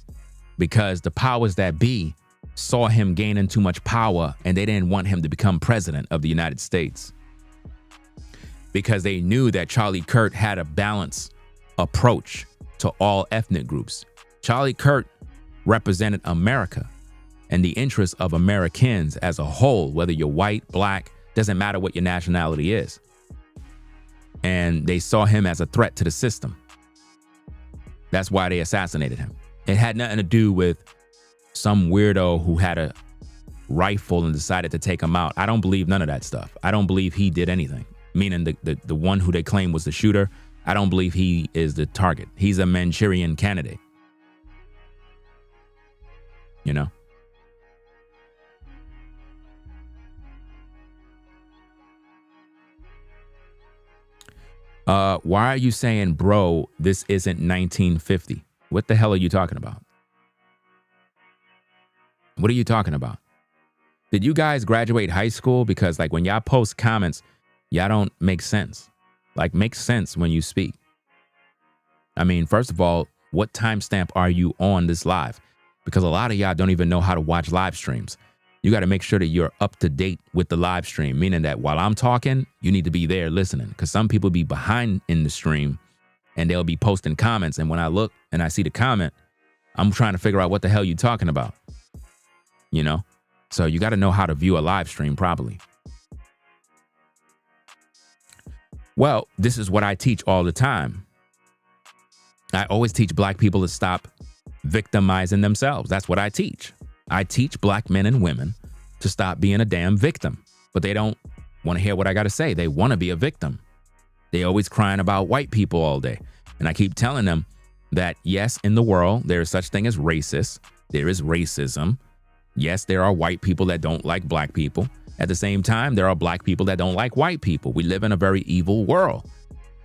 because the powers that be saw him gaining too much power and they didn't want him to become president of the United States. Because they knew that Charlie Kirk had a balanced approach to all ethnic groups. Charlie Kirk represented America and the interests of Americans as a whole, whether you're white, black, doesn't matter what your nationality is. And they saw him as a threat to the system. That's why they assassinated him. It had nothing to do with some weirdo who had a rifle and decided to take him out. I don't believe none of that stuff. I don't believe he did anything. Meaning the one who they claim was the shooter, I don't believe he is the target. He's a Manchurian candidate. You know? Why are you saying, bro, this isn't 1950? What the hell are you talking about? What are you talking about? Did you guys graduate high school? Because like when y'all post comments, y'all don't make sense. Like make sense when you speak. I mean, first of all, what timestamp are you on this live? Because a lot of y'all don't even know how to watch live streams. You got to make sure that you're up to date with the live stream, meaning that while I'm talking, you need to be there listening. Because some people be behind in the stream and they'll be posting comments. And when I look and I see the comment, I'm trying to figure out what the hell you're talking about. You know, so you got to know how to view a live stream properly. Well, this is what I teach all the time. I always teach black people to stop victimizing themselves. That's what I teach. I teach black men and women to stop being a damn victim, but they don't want to hear what I got to say. They want to be a victim. They always crying about white people all day. And I keep telling them that, yes, in the world, there is such thing as racist. There is racism. Yes, there are white people that don't like black people. At the same time, there are black people that don't like white people. We live in a very evil world.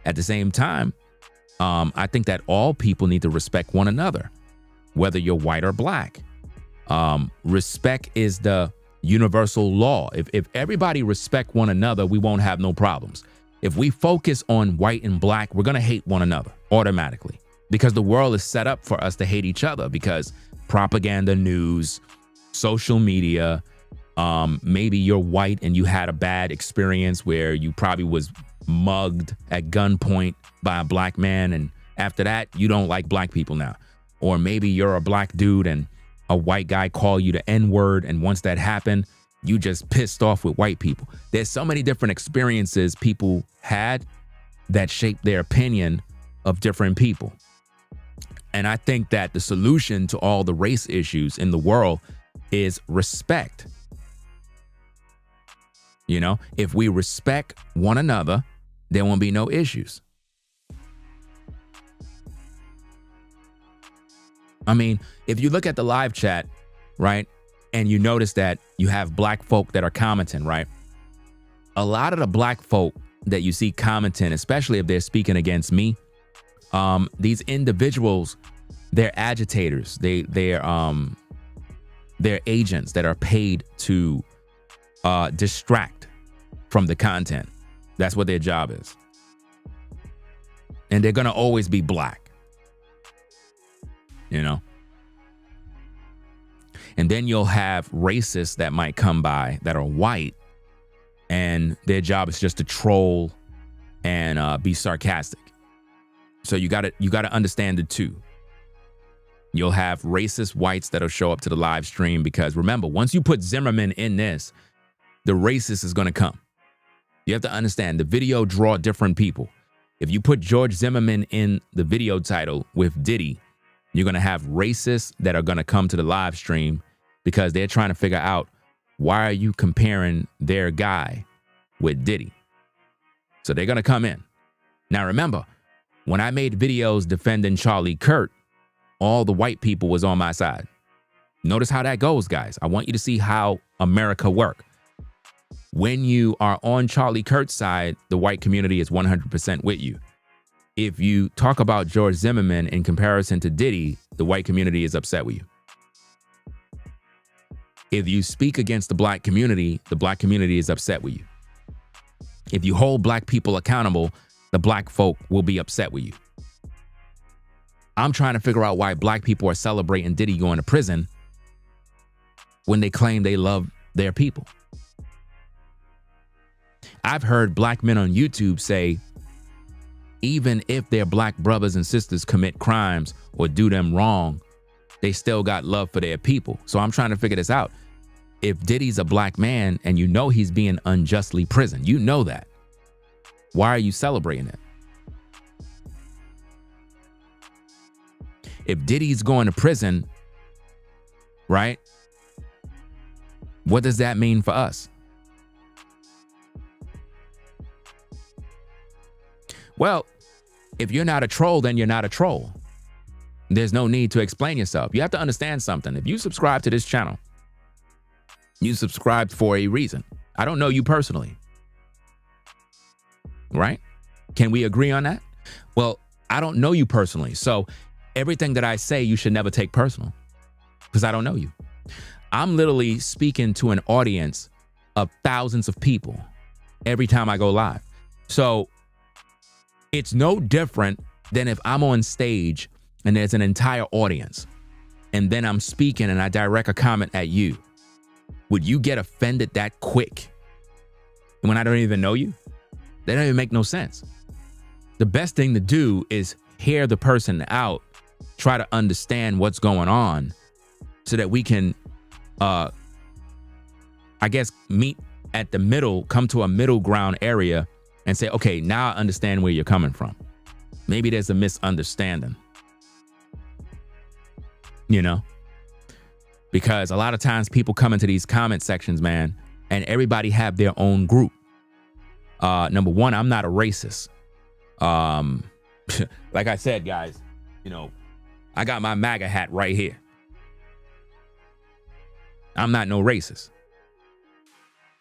At the same time, I think that all people need to respect one another, whether you're white or black. Respect is the universal law. If everybody respect one another, we won't have no problems. If we focus on white and black, we're going to hate one another automatically because the world is set up for us to hate each other because propaganda, news, social media, maybe you're white and you had a bad experience where you probably was mugged at gunpoint by a black man. And after that, you don't like black people now. Or maybe you're a black dude and a white guy called you the N-word. And once that happened, you just pissed off with white people. There's so many different experiences people had that shaped their opinion of different people. And I think that the solution to all the race issues in the world is respect. You know, if we respect one another, there won't be no issues. I mean, if you look at the live chat, right, and you notice that you have black folk that are commenting, right? A lot of the black folk that you see commenting, especially if they're speaking against me, these individuals, they're agitators. They're agents that are paid to distract from the content. That's what their job is. And they're going to always be black. You know? And then you'll have racists that might come by that are white, and their job is just to troll and be sarcastic. So you gotta understand the two. You'll have racist whites that'll show up to the live stream because remember, once you put Zimmerman in this, the racist is gonna come. You have to understand the video draw different people. If you put George Zimmerman in the video title with Diddy, you're gonna have racists that are gonna come to the live stream because they're trying to figure out, why are you comparing their guy with Diddy? So they're gonna come in. Now remember, when I made videos defending Charlie Kirk, all the white people was on my side. Notice how that goes, guys. I want you to see how America works. When you are on Charlie Kirk's side, the white community is 100% with you. If you talk about George Zimmerman in comparison to Diddy, the white community is upset with you. If you speak against the black community is upset with you. If you hold black people accountable, the black folk will be upset with you. I'm trying to figure out why black people are celebrating Diddy going to prison when they claim they love their people. I've heard black men on YouTube say, even if their black brothers and sisters commit crimes or do them wrong, they still got love for their people. So I'm trying to figure this out. If Diddy's a black man and you know he's being unjustly prisoned, you know that. Why are you celebrating it? If Diddy's going to prison, right? What does that mean for us? Well, if you're not a troll, then you're not a troll. There's no need to explain yourself. You have to understand something. If you subscribe to this channel, you subscribed for a reason. I don't know you personally. Right? Can we agree on that? Well, I don't know you personally. So everything that I say, you should never take personal because I don't know you. I'm literally speaking to an audience of thousands of people every time I go live. So it's no different than if I'm on stage and there's an entire audience and then I'm speaking and I direct a comment at you. Would you get offended that quick when I don't even know you? That don't even make no sense. The best thing to do is hear the person out, try to understand what's going on so that we can, I guess, meet at the middle, come to a middle ground area and say, okay, now I understand where you're coming from. Maybe there's a misunderstanding, you know? Because a lot of times people come into these comment sections, man, and everybody have their own group. Number one, I'm not a racist. Like I said, guys, you know, I got my MAGA hat right here. I'm not no racist.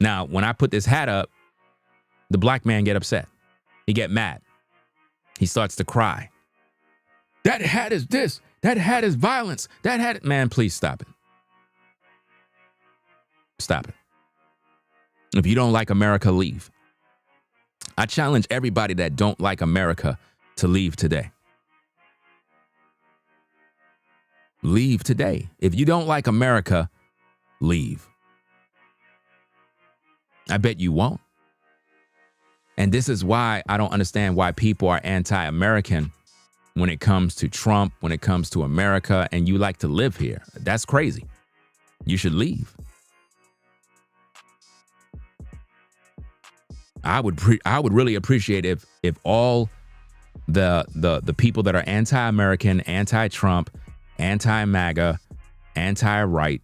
Now, when I put this hat up, the black man get upset. He get mad. He starts to cry. That hat is this. That hat is violence. That hat, man, please stop it. Stop it. If you don't like America, leave. I challenge everybody that don't like America to leave today. Leave today. If you don't like America, leave. I bet you won't. And this is why I don't understand why people are anti-American when it comes to Trump, when it comes to America, and you like to live here. That's crazy. You should leave. I would really appreciate if all the people that are anti-American, anti-Trump, anti-MAGA, anti-right.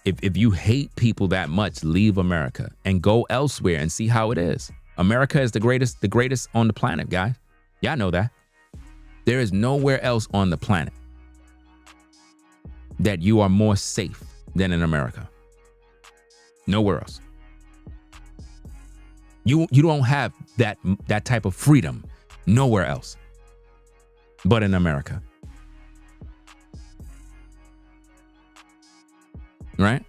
If you hate people that much, leave America and go elsewhere and see how it is. America is the greatest on the planet, guys. Y'all know that. There is nowhere else on the planet that you are more safe than in America. Nowhere else. You don't have that type of freedom nowhere else but in America. Right?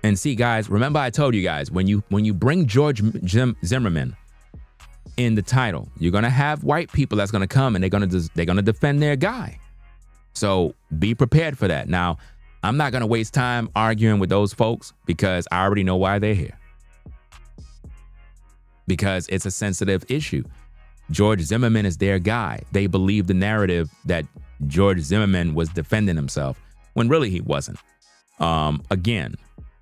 And see, guys, remember I told you guys, when you bring George Zimmerman in the title, you're gonna have white people that's gonna come and they're gonna defend their guy. So be prepared for that. Now, I'm not gonna waste time arguing with those folks because I already know why they're here. Because it's a sensitive issue. George Zimmerman is their guy. They believe the narrative that George Zimmerman was defending himself when really he wasn't. Again,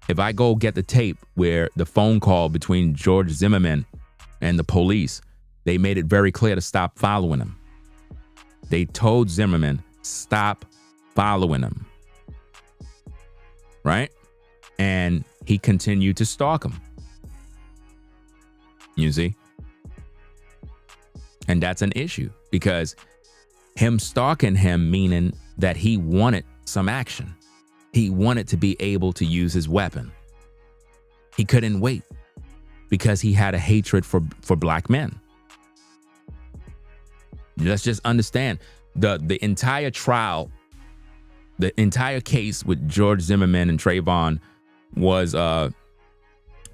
if I go get the tape where the phone call between George Zimmerman and the police, they made it very clear to stop following him. They told Zimmerman, stop following him. Right? And he continued to stalk him. You see? And that's an issue because him stalking him, meaning that he wanted some action. He wanted to be able to use his weapon. He couldn't wait because he had a hatred for black men. Let's just understand the entire trial, the entire case with George Zimmerman and Trayvon was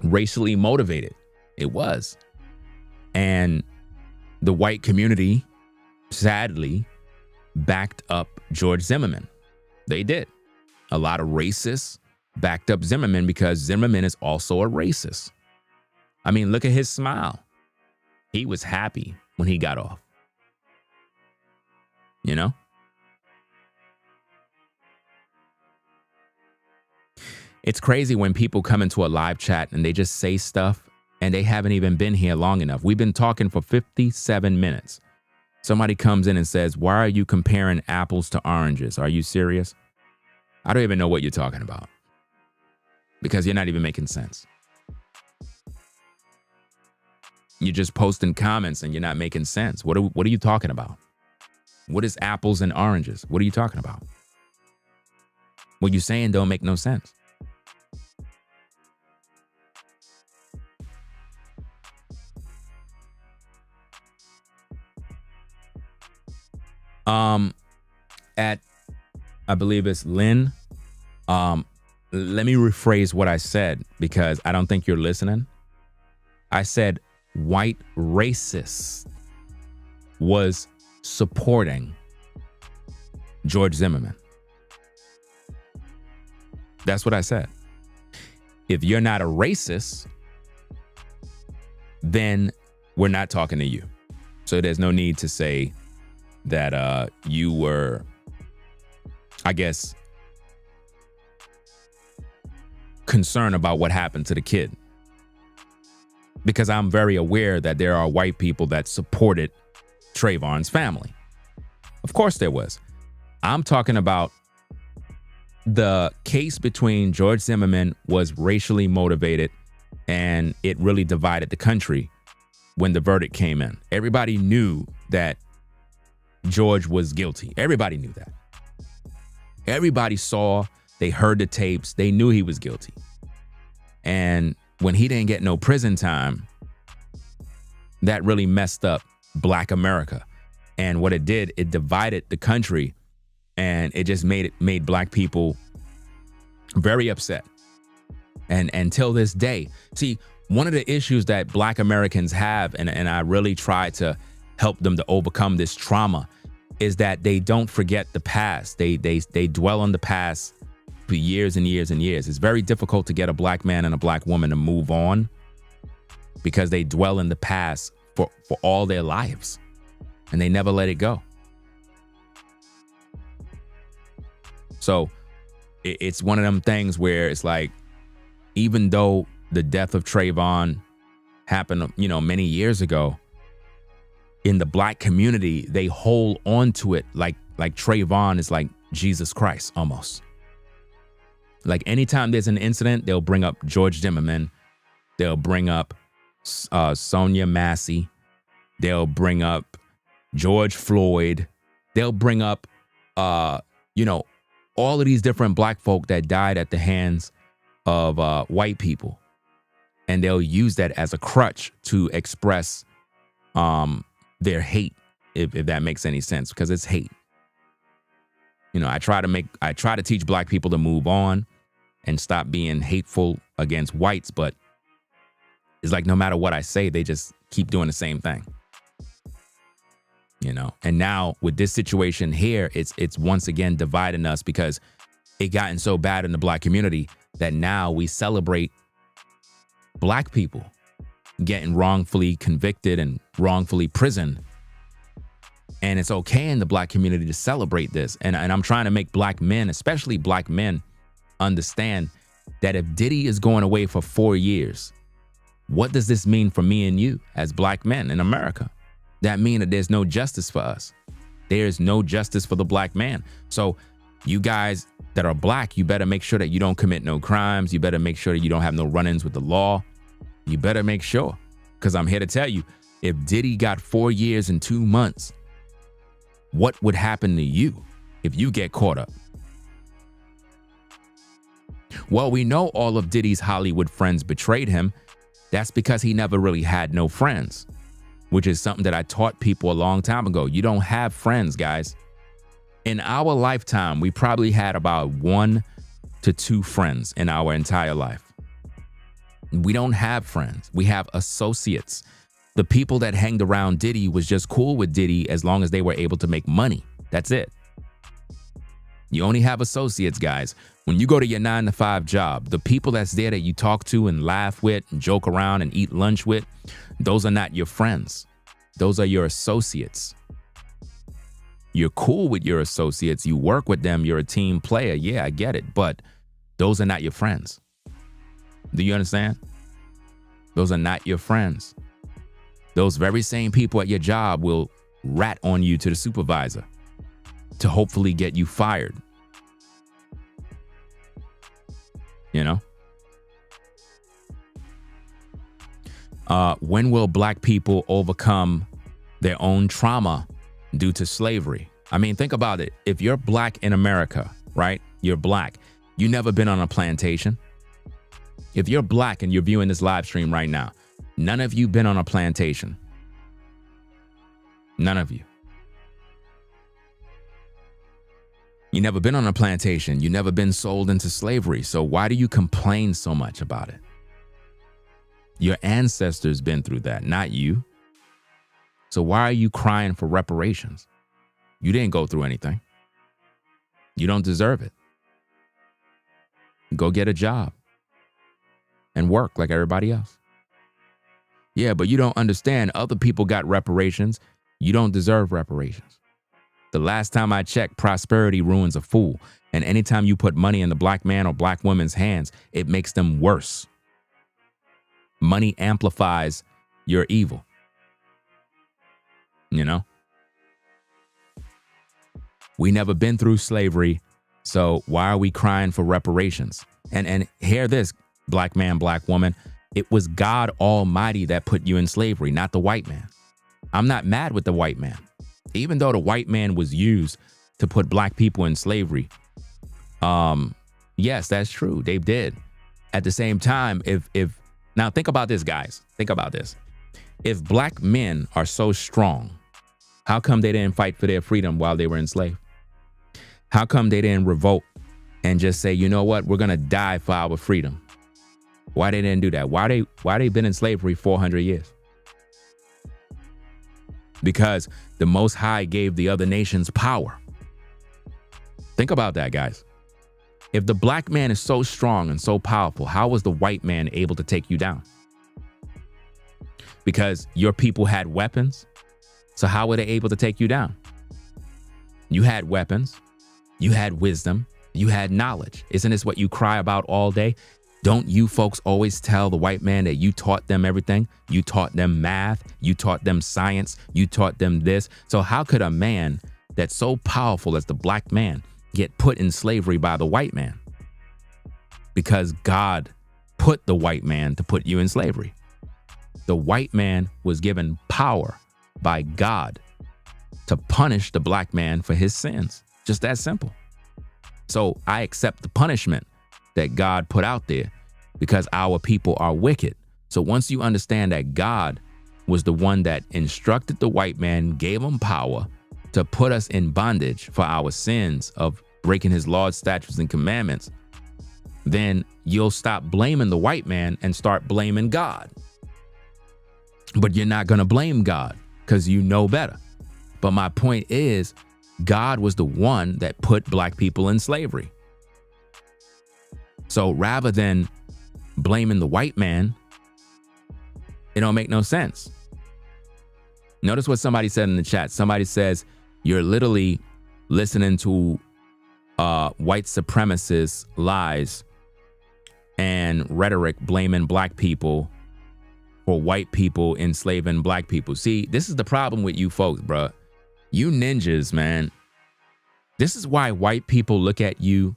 racially motivated. It was. And the white community, sadly, backed up George Zimmerman. They did. A lot of racists backed up Zimmerman because Zimmerman is also a racist. I mean, look at his smile. He was happy when he got off. You know? It's crazy when people come into a live chat and they just say stuff and they haven't even been here long enough. We've been talking for 57 minutes. Somebody comes in and says, why are you comparing apples to oranges? Are you serious? I don't even know what you're talking about because you're not even making sense. You're just posting comments and you're not making sense. What are you talking about? What is apples and oranges? What are you talking about? What you're saying don't make no sense. At I believe it's Lynn. Let me rephrase what I said because I don't think you're listening. I said white racists was supporting George Zimmerman. That's what I said. If you're not a racist, then we're not talking to you. So there's no need to say that you were, I guess, concerned about what happened to the kid. Because I'm very aware that there are white people that supported Trayvon's family. Of course there was. I'm talking about the case between George Zimmerman was racially motivated and it really divided the country when the verdict came in. Everybody knew that George was guilty. Everybody knew that. Everybody saw, they heard the tapes, they knew he was guilty. And when he didn't get no prison time, that really messed up Black America. And what it did, it divided the country and it just made Black people very upset. And until this day, see, one of the issues that Black Americans have, and I really try to help them to overcome this trauma, is that they don't forget the past. They dwell on the past for years and years and years. It's very difficult to get a Black man and a Black woman to move on because they dwell in the past for all their lives and they never let it go. So it's one of them things where it's like even though the death of Trayvon happened, many years ago, in the black community, they hold on to it like Trayvon is like Jesus Christ almost. Like anytime there's an incident, they'll bring up George Zimmerman. They'll bring up Sonia Massey. They'll bring up George Floyd. They'll bring up, all of these different black folk that died at the hands of white people. And they'll use that as a crutch to express their hate, if that makes any sense, because it's hate. I try to teach black people to move on and stop being hateful against whites, but it's like no matter what I say, they just keep doing the same thing. And now with this situation here, it's once again dividing us because it gotten so bad in the black community that now we celebrate black people getting wrongfully convicted and wrongfully prisoned. And it's okay in the black community to celebrate this. And I'm trying to make black men, especially black men, understand that if Diddy is going away for 4 years, what does this mean for me and you as black men in America? That means that there's no justice for us. There's no justice for the black man. So you guys that are black, you better make sure that you don't commit no crimes. You better make sure that you don't have no run-ins with the law. You better make sure, because I'm here to tell you, if Diddy got 4 years and 2 months, what would happen to you if you get caught up? Well, we know all of Diddy's Hollywood friends betrayed him. That's because he never really had no friends, which is something that I taught people a long time ago. You don't have friends, guys. In our lifetime, we probably had about 1 to 2 friends in our entire life. We don't have friends. We have associates. The people that hanged around Diddy was just cool with Diddy as long as they were able to make money. That's it. You only have associates, guys. When you go to your 9-to-5 job, the people that's there that you talk to and laugh with and joke around and eat lunch with, those are not your friends. Those are your associates. You're cool with your associates. You work with them. You're a team player. Yeah, I get it. But those are not your friends. Do you understand? Those are not your friends. Those very same people at your job will rat on you to the supervisor to hopefully get you fired. When will black people overcome their own trauma due to slavery? I mean, think about it. If you're black in America, right? You're black. You never been on a plantation. If you're black and you're viewing this live stream right now, none of you been on a plantation. None of you. You never been on a plantation. You never been sold into slavery. So why do you complain so much about it? Your ancestors been through that, not you. So why are you crying for reparations? You didn't go through anything. You don't deserve it. Go get a job and work like everybody else. Yeah, but you don't understand. Other people got reparations. You don't deserve reparations. The last time I checked, prosperity ruins a fool. And anytime you put money in the black man or black woman's hands, it makes them worse. Money amplifies your evil. We never been through slavery. So why are we crying for reparations? And hear this, black man, black woman. It was God Almighty that put you in slavery, not the white man. I'm not mad with the white man. Even though the white man was used to put black people in slavery. Yes, that's true. They did. At the same time, if now think about this, guys. Think about this. If black men are so strong, how come they didn't fight for their freedom while they were enslaved? How come they didn't revolt and just say, you know what, we're going to die for our freedom? Why they didn't do that? Why they been in slavery 400 years? Because the Most High gave the other nations power. Think about that, guys. If the black man is so strong and so powerful, how was the white man able to take you down? Because your people had weapons. So how were they able to take you down? You had weapons. You had wisdom. You had knowledge. Isn't this what you cry about all day? Don't you folks always tell the white man that you taught them everything? You taught them math, you taught them science, you taught them this. So how could a man that's so powerful as the black man get put in slavery by the white man? Because God put the white man to put you in slavery. The white man was given power by God to punish the black man for his sins. Just that simple. So I accept the punishment that God put out there because our people are wicked. So once you understand that God was the one that instructed the white man, gave him power to put us in bondage for our sins of breaking his laws, statutes, and commandments, then you'll stop blaming the white man and start blaming God. But you're not going to blame God because you know better. But my point is, God was the one that put black people in slavery. So rather than blaming the white man, it don't make no sense. Notice what somebody said in the chat. Somebody says, you're literally listening to white supremacist lies and rhetoric blaming black people for white people enslaving black people. See, this is the problem with you folks, bro. You ninjas, man. This is why white people look at you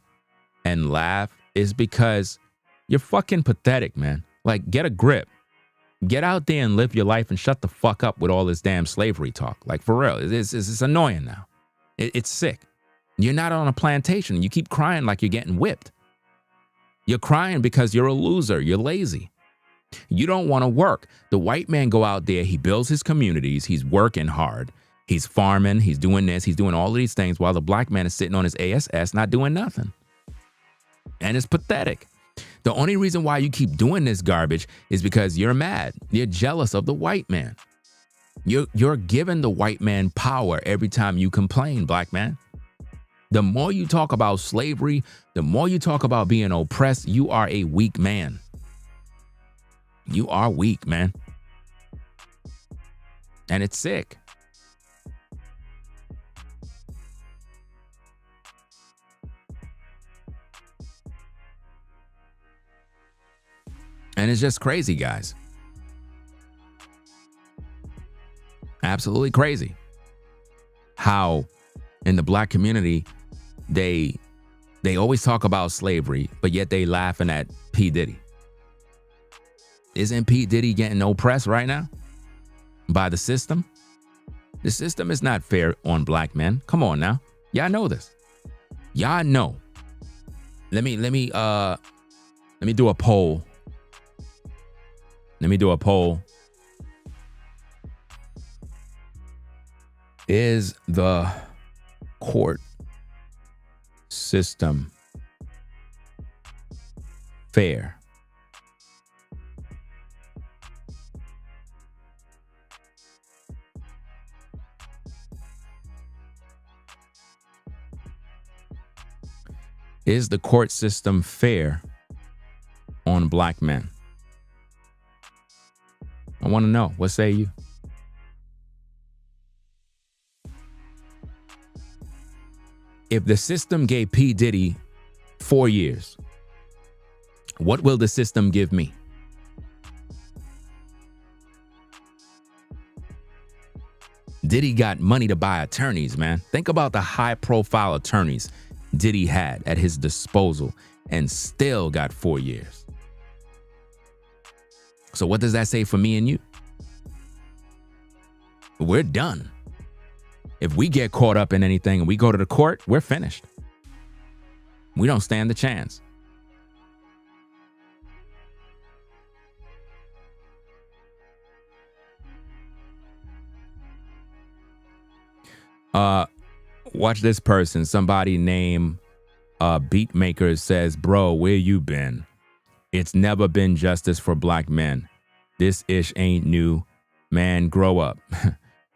and laugh, is because you're fucking pathetic, man. Like, get a grip. Get out there and live your life and shut the fuck up with all this damn slavery talk. Like, for real, it's annoying now. It's sick. You're not on a plantation. You keep crying like you're getting whipped. You're crying because you're a loser. You're lazy. You don't want to work. The white man go out there. He builds his communities. He's working hard. He's farming. He's doing this. He's doing all of these things while the black man is sitting on his ASS not doing nothing. And it's pathetic. The only reason why you keep doing this garbage is because you're mad. You're jealous of the white man. You're giving the white man power every time you complain, black man. The more you talk about slavery, the more you talk about being oppressed, you are a weak man. You are weak, man. And it's sick. And it's just crazy, guys. Absolutely crazy. How in the black community, they always talk about slavery, but yet they laughing at P. Diddy. Isn't P. Diddy getting oppressed right now by the system? The system is not fair on black men. Come on now. Y'all know this. Y'all know. Let me do a poll. Let me do a poll. Is the court system fair? Is the court system fair on black men? I want to know. What say you? If the system gave P. Diddy 4 years, what will the system give me? Diddy got money to buy attorneys, man. Think about the high-profile attorneys Diddy had at his disposal and still got 4 years. So what does that say for me and you? We're done. If we get caught up in anything and we go to the court, we're finished. We don't stand the chance. Watch this person. Somebody named Beatmaker says, bro, where you been? It's never been justice for black men. This ish ain't new. Man, grow up.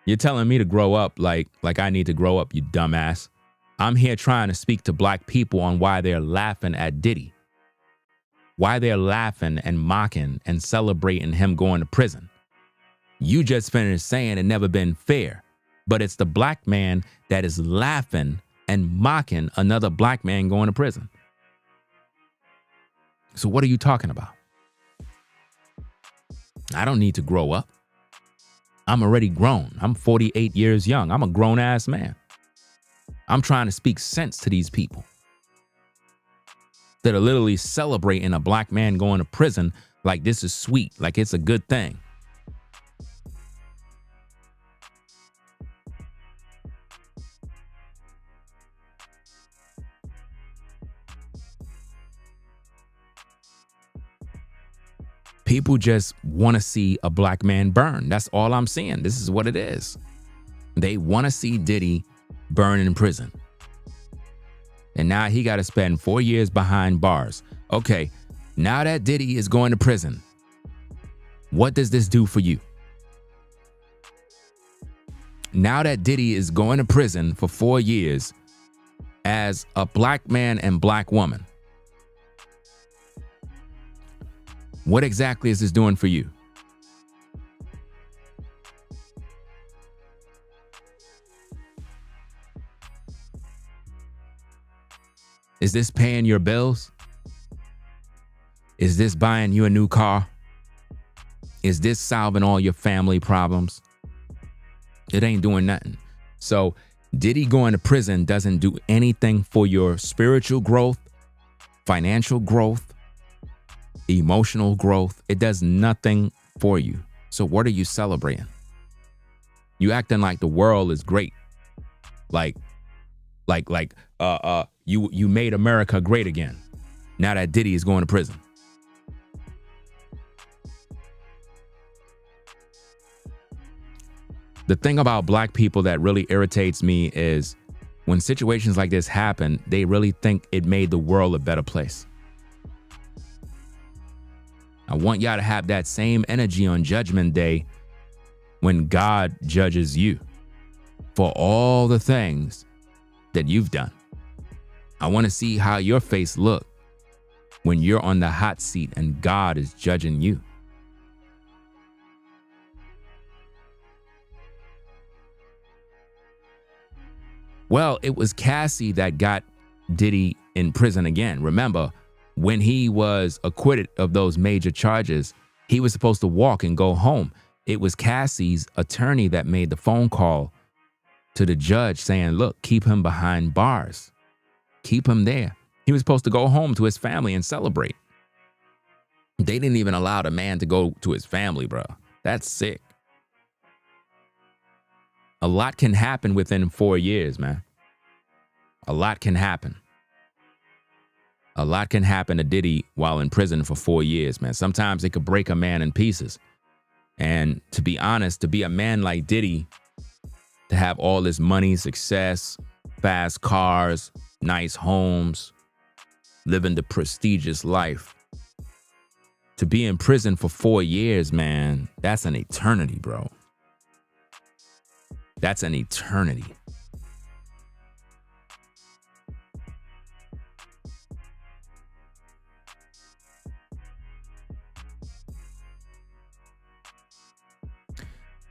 You're telling me to grow up like I need to grow up, you dumbass. I'm here trying to speak to black people on why they're laughing at Diddy. Why they're laughing and mocking and celebrating him going to prison. You just finished saying it never been fair. But it's the black man that is laughing and mocking another black man going to prison. So what are you talking about? I don't need to grow up. I'm already grown. I'm 48 years young. I'm a grown ass man. I'm trying to speak sense to these people that are literally celebrating a black man going to prison like this is sweet, like it's a good thing. People just want to see a black man burn. That's all I'm seeing. This is what it is. They want to see Diddy burn in prison. And now he got to spend 4 years behind bars. Okay, now that Diddy is going to prison, what does this do for you? Now that Diddy is going to prison for 4 years as a black man and black woman, what exactly is this doing for you? Is this paying your bills? Is this buying you a new car? Is this solving all your family problems? It ain't doing nothing. So Diddy going to prison doesn't do anything for your spiritual growth, financial growth, emotional growth. It does nothing for you. So what are you celebrating? You acting like the world is great. You made America great again. Now that Diddy is going to prison. The thing about black people that really irritates me is when situations like this happen, they really think it made the world a better place. I want y'all to have that same energy on Judgment Day when God judges you for all the things that you've done. I want to see how your face look when you're on the hot seat and God is judging you. Well, it was Cassie that got Diddy in prison again. Remember, when he was acquitted of those major charges, he was supposed to walk and go home. It was Cassie's attorney that made the phone call to the judge saying, look, keep him behind bars. Keep him there. He was supposed to go home to his family and celebrate. They didn't even allow the man to go to his family, bro. That's sick. A lot can happen within 4 years, man. A lot can happen. A lot can happen to Diddy while in prison for 4 years, man. Sometimes it could break a man in pieces. And to be honest, to be a man like Diddy, to have all this money, success, fast cars, nice homes, living the prestigious life, to be in prison for 4 years, man, that's an eternity, bro. That's an eternity.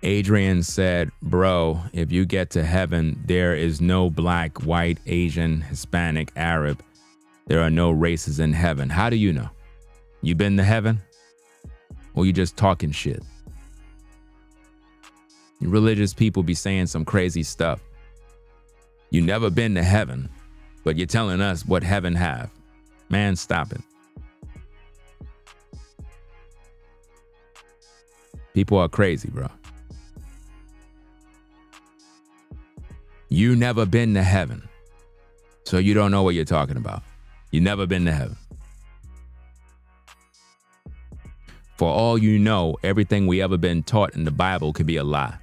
Adrian said, bro, if you get to heaven, there is no black, white, Asian, Hispanic, Arab. There are no races in heaven. How do you know? You been to heaven? Or you just talking shit? You religious people be saying some crazy stuff. You never been to heaven, but you're telling us what heaven have. Man, stop it. People are crazy, bro. You never been to heaven, so you don't know what you're talking about. You never been to heaven. For all you know, everything we ever been taught in the Bible could be a lie.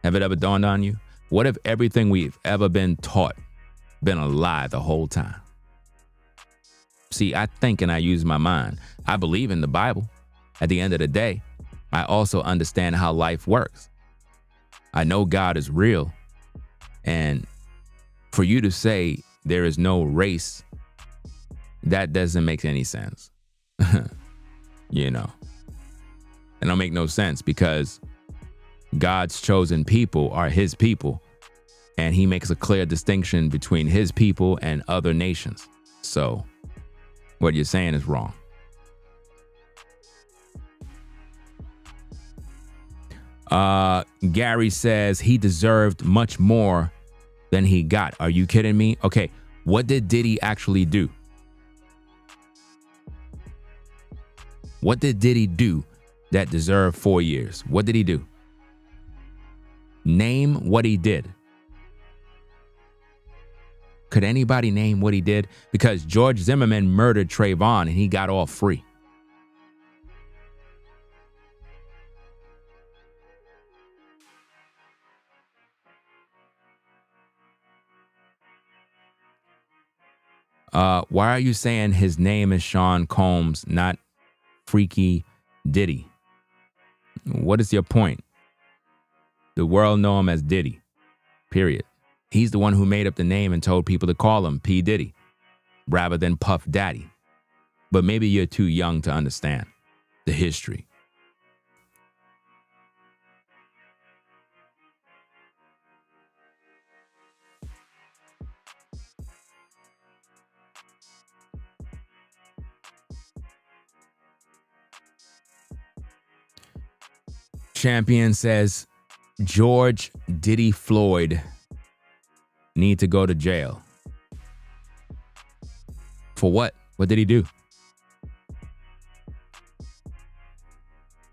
Have it ever dawned on you? What if everything we've ever been taught been a lie the whole time? See, I think and I use my mind. I believe in the Bible. At the end of the day, I also understand how life works. I know God is real. And for you to say there is no race, that doesn't make any sense. You know, it don't make no sense because God's chosen people are his people. And he makes a clear distinction between his people and other nations. So what you're saying is wrong. Gary says he deserved much more than he got. Are you kidding me? Okay, what did Diddy actually do? What did Diddy do that deserved 4 years? What did he do? Name what he did. Could anybody name what he did? Because George Zimmerman murdered Trayvon and he got off free. Why are you saying his name is Sean Combs, not Freaky Diddy? What is your point? The world know him as Diddy, period. He's the one who made up the name and told people to call him P. Diddy rather than Puff Daddy. But maybe you're too young to understand the history. Champion says George Diddy Floyd need to go to jail. For what? What did he do?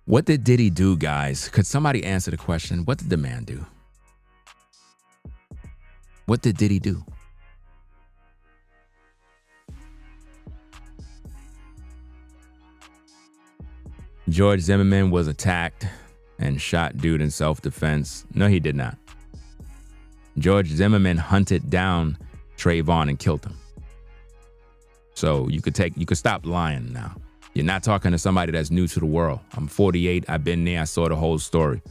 What did Diddy do, guys? Could somebody answer the question? What did the man do? What did Diddy do? George Zimmerman was attacked and shot dude in self-defense. No, he did not. George Zimmerman hunted down Trayvon and killed him. So you could stop lying now. You're not talking to somebody that's new to the world. I'm 48. I've been there. I saw the whole story.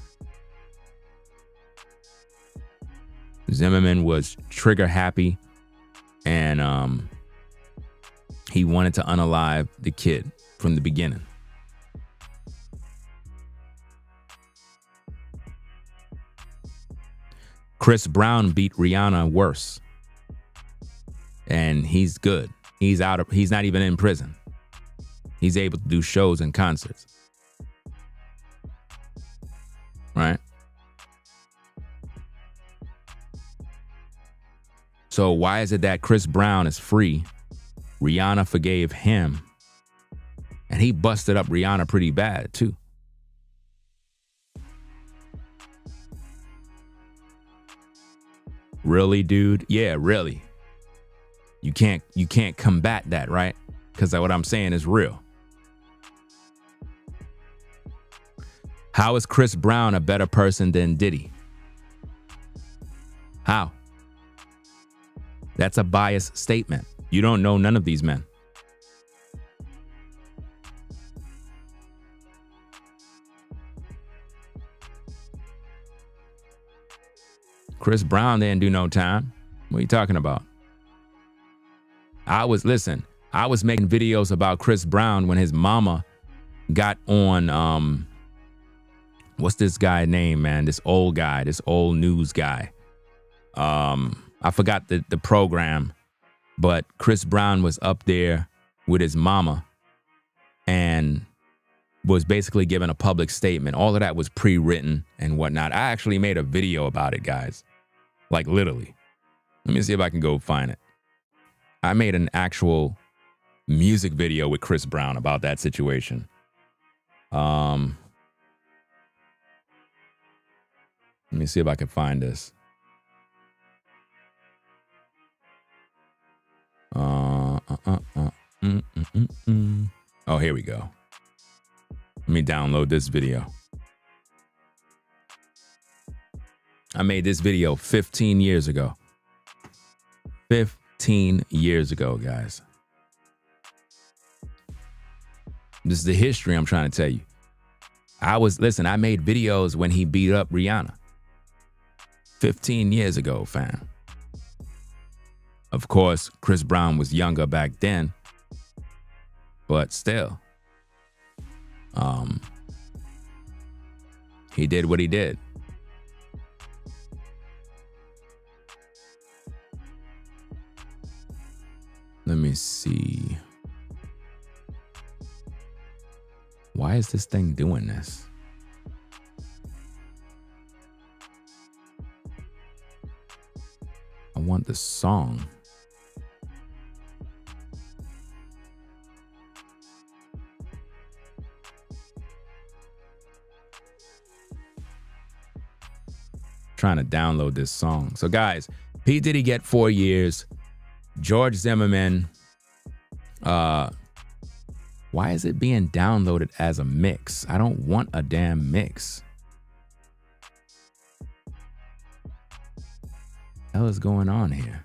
Zimmerman was trigger happy and he wanted to unalive the kid from the beginning. Chris Brown beat Rihanna worse. And he's good. He's not even in prison. He's able to do shows and concerts. Right? So why is it that Chris Brown is free? Rihanna forgave him. And he busted up Rihanna pretty bad too. Really, dude? Yeah, really. You can't combat that, right? Because what I'm saying is real. How is Chris Brown a better person than Diddy? How? That's a biased statement. You don't know none of these men. Chris Brown didn't do no time. What are you talking about? I was making videos about Chris Brown when his mama got on, what's this guy name, man? This old guy, this old news guy. I forgot the program, but Chris Brown was up there with his mama and was basically giving a public statement. All of that was pre-written and whatnot. I actually made a video about it, guys. Like literally. Let me see if I can go find it. I made an actual music video with Chris Brown about that situation. Let me see if I can find this. Oh, here we go. Let me download this video. I made this video 15 years ago. 15 years ago, guys. This is the history I'm trying to tell you. I made videos when he beat up Rihanna. 15 years ago, fam. Of course, Chris Brown was younger back then, but still, he did what he did. Let me see. Why is this thing doing this? want the song. Trying to download this song. So guys, P. Diddy get 4 years. George Zimmerman. Why is it being downloaded as a mix? I don't want a damn mix. What the hell is going on here?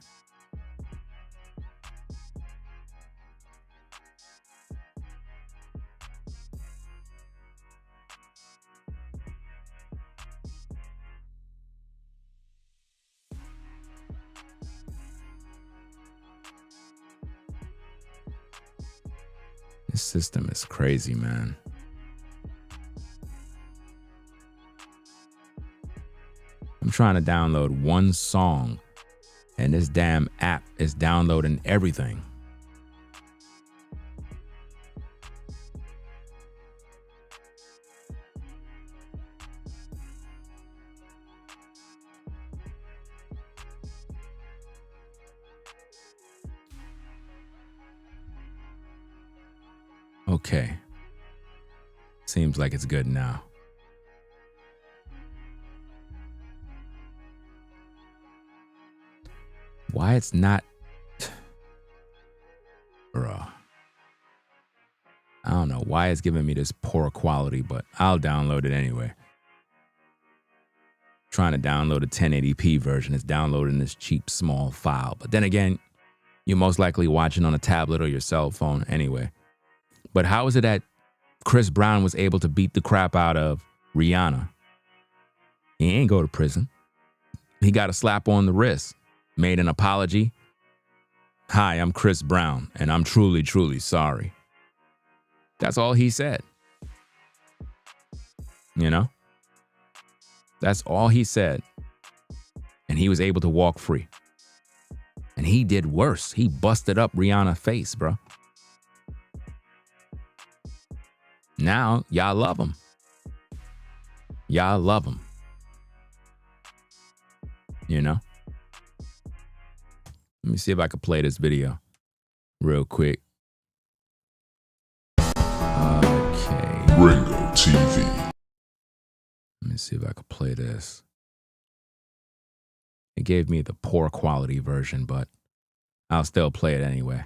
This system is crazy, man. I'm trying to download one song, and this damn app is downloading everything. Okay. Seems like it's good now. Why it's not... Bruh. I don't know why it's giving me this poor quality, but I'll download it anyway. Trying to download a 1080p version. It's downloading this cheap small file. But then again, you're most likely watching on a tablet or your cell phone anyway. But how is it that Chris Brown was able to beat the crap out of Rihanna? He ain't go to prison. He got a slap on the wrist, made an apology. Hi, I'm Chris Brown, and I'm truly, truly sorry. That's all he said. You know? That's all he said. And he was able to walk free. And he did worse. He busted up Rihanna's face, bro. Now, y'all love him. Y'all love him. You know? Let me see if I can play this video real quick. Okay. Ringo TV. Let me see if I can play this. It gave me the poor quality version, but I'll still play it anyway.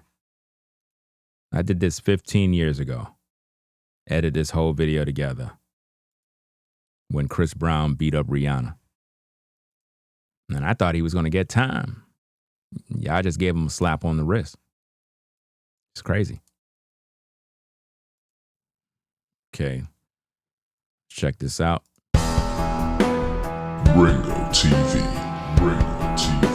I did this 15 years ago. Edited this whole video together when Chris Brown beat up Rihanna. And I thought he was going to get time. Yeah, I just gave him a slap on the wrist. It's crazy. Okay. Check this out. Ringo TV. Ringo TV.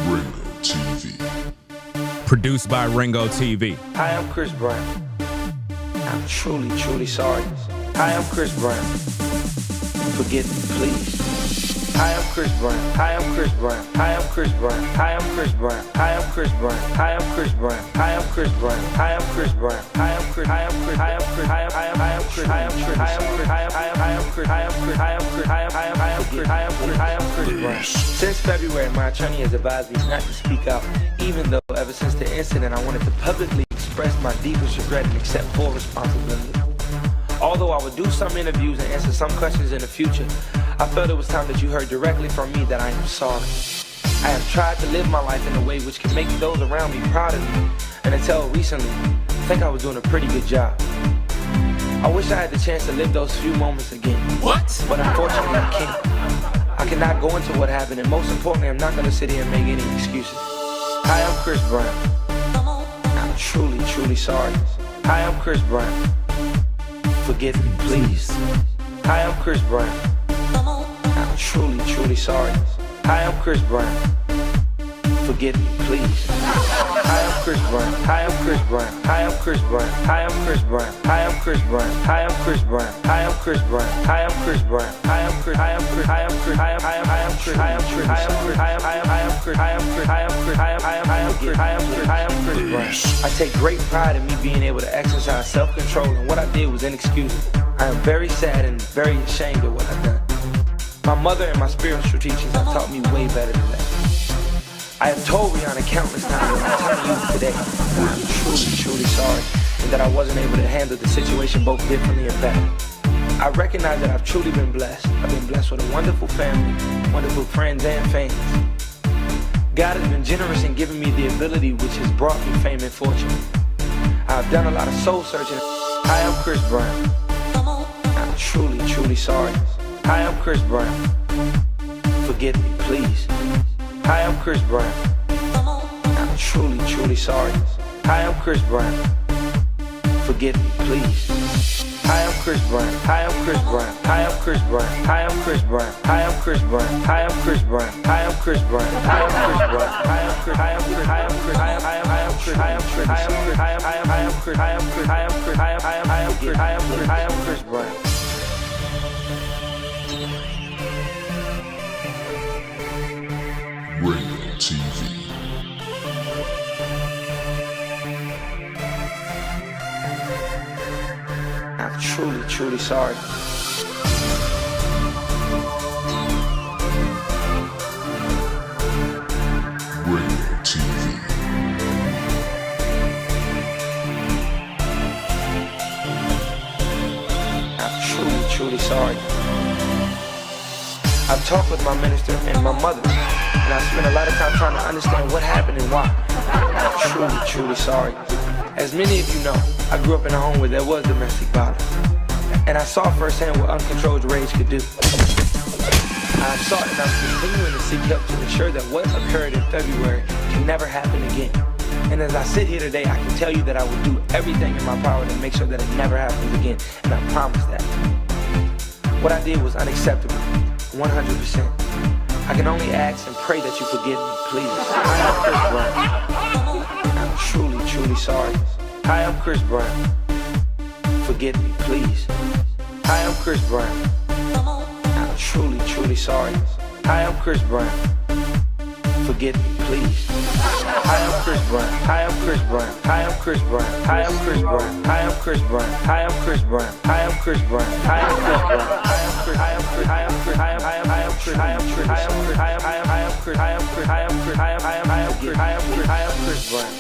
Ringo TV. Produced by Ringo TV. Hi, I'm Chris Brown. I'm truly, truly sorry. Hi, I'm Chris Brown. Forgive me, please. Hi, I'm Chris Brown. Hi, I'm Chris Brown. Hi, I'm Chris Brown. Hi, I'm Chris Brown. Hi, I'm Chris Brown. Hi, I'm Chris Brown. Hi, I'm Chris Brown. Hi, I'm Chris Brown. Hi, I'm Chris. Hi, I'm Chris. Hi, I'm Chris. Hi, I'm Chris. Hi, I'm Chris. Hi, I'm Chris. Hi, am Chris. Hi, am Chris. Hi, am Chris. Hi, am Chris. Hi, am Chris. Hi, am Chris Brown. Since February, my attorney has advised me not to speak out, even though ever since the incident, I wanted to publicly express my deepest regret and accept full responsibility. Although I would do some interviews and answer some questions in the future, I felt it was time that you heard directly from me that I am sorry. I have tried to live my life in a way which can make those around me proud of me, and until recently, I think I was doing a pretty good job. I wish I had the chance to live those few moments again. What? But unfortunately, I can't. I cannot go into what happened, and most importantly, I'm not going to sit here and make any excuses. Hi, I'm Chris Brown. I'm truly, truly sorry. Hi, I'm Chris Brown. Forgive me, please. Hi, I'm Chris Brown. I'm truly, truly sorry. Hi, I'm Chris Brown. Forgive me, please. Hi, I'm Chris Brown. Hi, I'm Chris Brown. Hi, I'm Chris Brown. Hi, I'm Chris Brown. Hi, I'm Chris Brown. Hi, I'm Chris Brown. Hi, I'm Chris Brown. Hi, I'm Chris Brown. Hi, I'm Chris. Hi, I'm Chris. Hi, I'm Chris. Hi, am Chris. Hi, am Chris. Hi, am Chris. Hi, am Chris. Hi, am Chris. Hi, am Chris. Hi, am Chris. Hi, am Chris. Hi, am Chris Brown. I take great pride in me being able to exercise self-control, and what I did was inexcusable. I am very sad and very ashamed of what I've done. My mother and my spiritual teachers have taught me way better than that. I have told Rihanna countless times, and I'm telling you today, that I'm truly, truly sorry, and that I wasn't able to handle the situation both differently and better. I recognize that I've truly been blessed. I've been blessed with a wonderful family, wonderful friends and fans. God has been generous in giving me the ability which has brought me fame and fortune. I've done a lot of soul searching. Hi, I'm Chris Brown. I'm truly, truly sorry. Hi, I'm Chris Brown. Forgive me, please. Hi, I'm Chris Brown. I'm truly, truly sorry. Hi, I'm Chris Brown. Forgive me, please. Hi, I'm Chris Brown. Hi, I'm Chris Brown. Hi, I'm Chris Brown. Hi, I'm Chris Brown. Hi, I'm Chris Brown. Hi, I'm Chris Brown. Hi, I'm Chris Brown. Hi, I'm Chris Brown. Hi, am Chris. Hi, am Chris. Hi, am Chris. Hi, am Chris. Hi, am Chris. Hi, am Chris. Hi, am Chris. Hi, am Chris. Hi, am Chris. Hi, am Chris. Hi, am Chris. Hi, am Chris Brown. Radio TV. I'm truly, truly sorry. Radio TV. I'm truly, truly sorry. I've talked with my minister and my mother, and I spent a lot of time trying to understand what happened and why. I'm truly, truly sorry. As many of you know, I grew up in a home where there was domestic violence, and I saw firsthand what uncontrolled rage could do. I sought and I'm continuing to seek help to ensure that what occurred in February can never happen again. And as I sit here today, I can tell you that I will do everything in my power to make sure that it never happens again, and I promise that. What I did was unacceptable, 100%. I can only ask and pray that you forgive me, please. I am Chris Brown. I'm truly, truly sorry. Hi, I'm Chris Brown. Forgive me, please. Hi, I'm Chris Brown. I'm truly, truly sorry. Hi, I'm Chris Brown. Forgive me, please. Hi, I'm Chris Brown. Hi, I'm Chris Brown. Hi, I'm Chris Brown. Hi, I'm Chris Brown. Hi, I'm Chris Brown. Hi, I'm Chris Brown. Hi, I'm Chris Brown. Hi, I'm Chris Brown. Hi, am Chris. Hi, am Chris. Hi, am Chris. Hi, am Chris. Hi, am Chris. Hi, am Chris. Hi, am Chris. Hi, am Chris. Hi, am Chris. Hi, am Chris. Hi, am Chris. Hi, am Chris. Hi, am Chris Brown.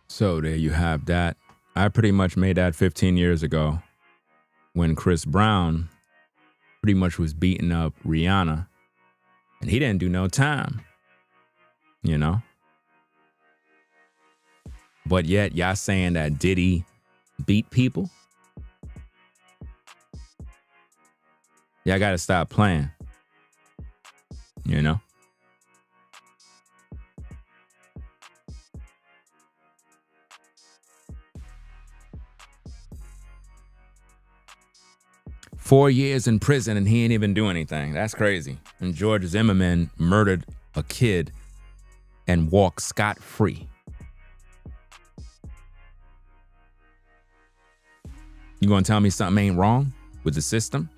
So there you have that. I pretty much made that 15 years ago when Chris Brown pretty much was beating up Rihanna, and he didn't do no time, you know? But yet y'all saying that Diddy beat people? Y'all gotta stop playing, you know? Four years in prison and he ain't even do anything. That's crazy. And George Zimmerman murdered a kid and walked scot-free. You gonna tell me something ain't wrong with the system?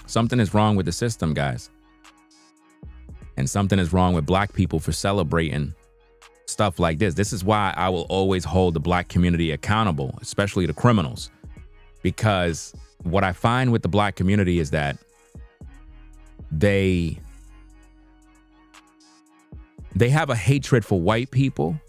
Something is wrong with the system, guys. And something is wrong with black people for celebrating stuff like this. This is why I will always hold the black community accountable, especially the criminals. Because what I find with the black community is that they have a hatred for white people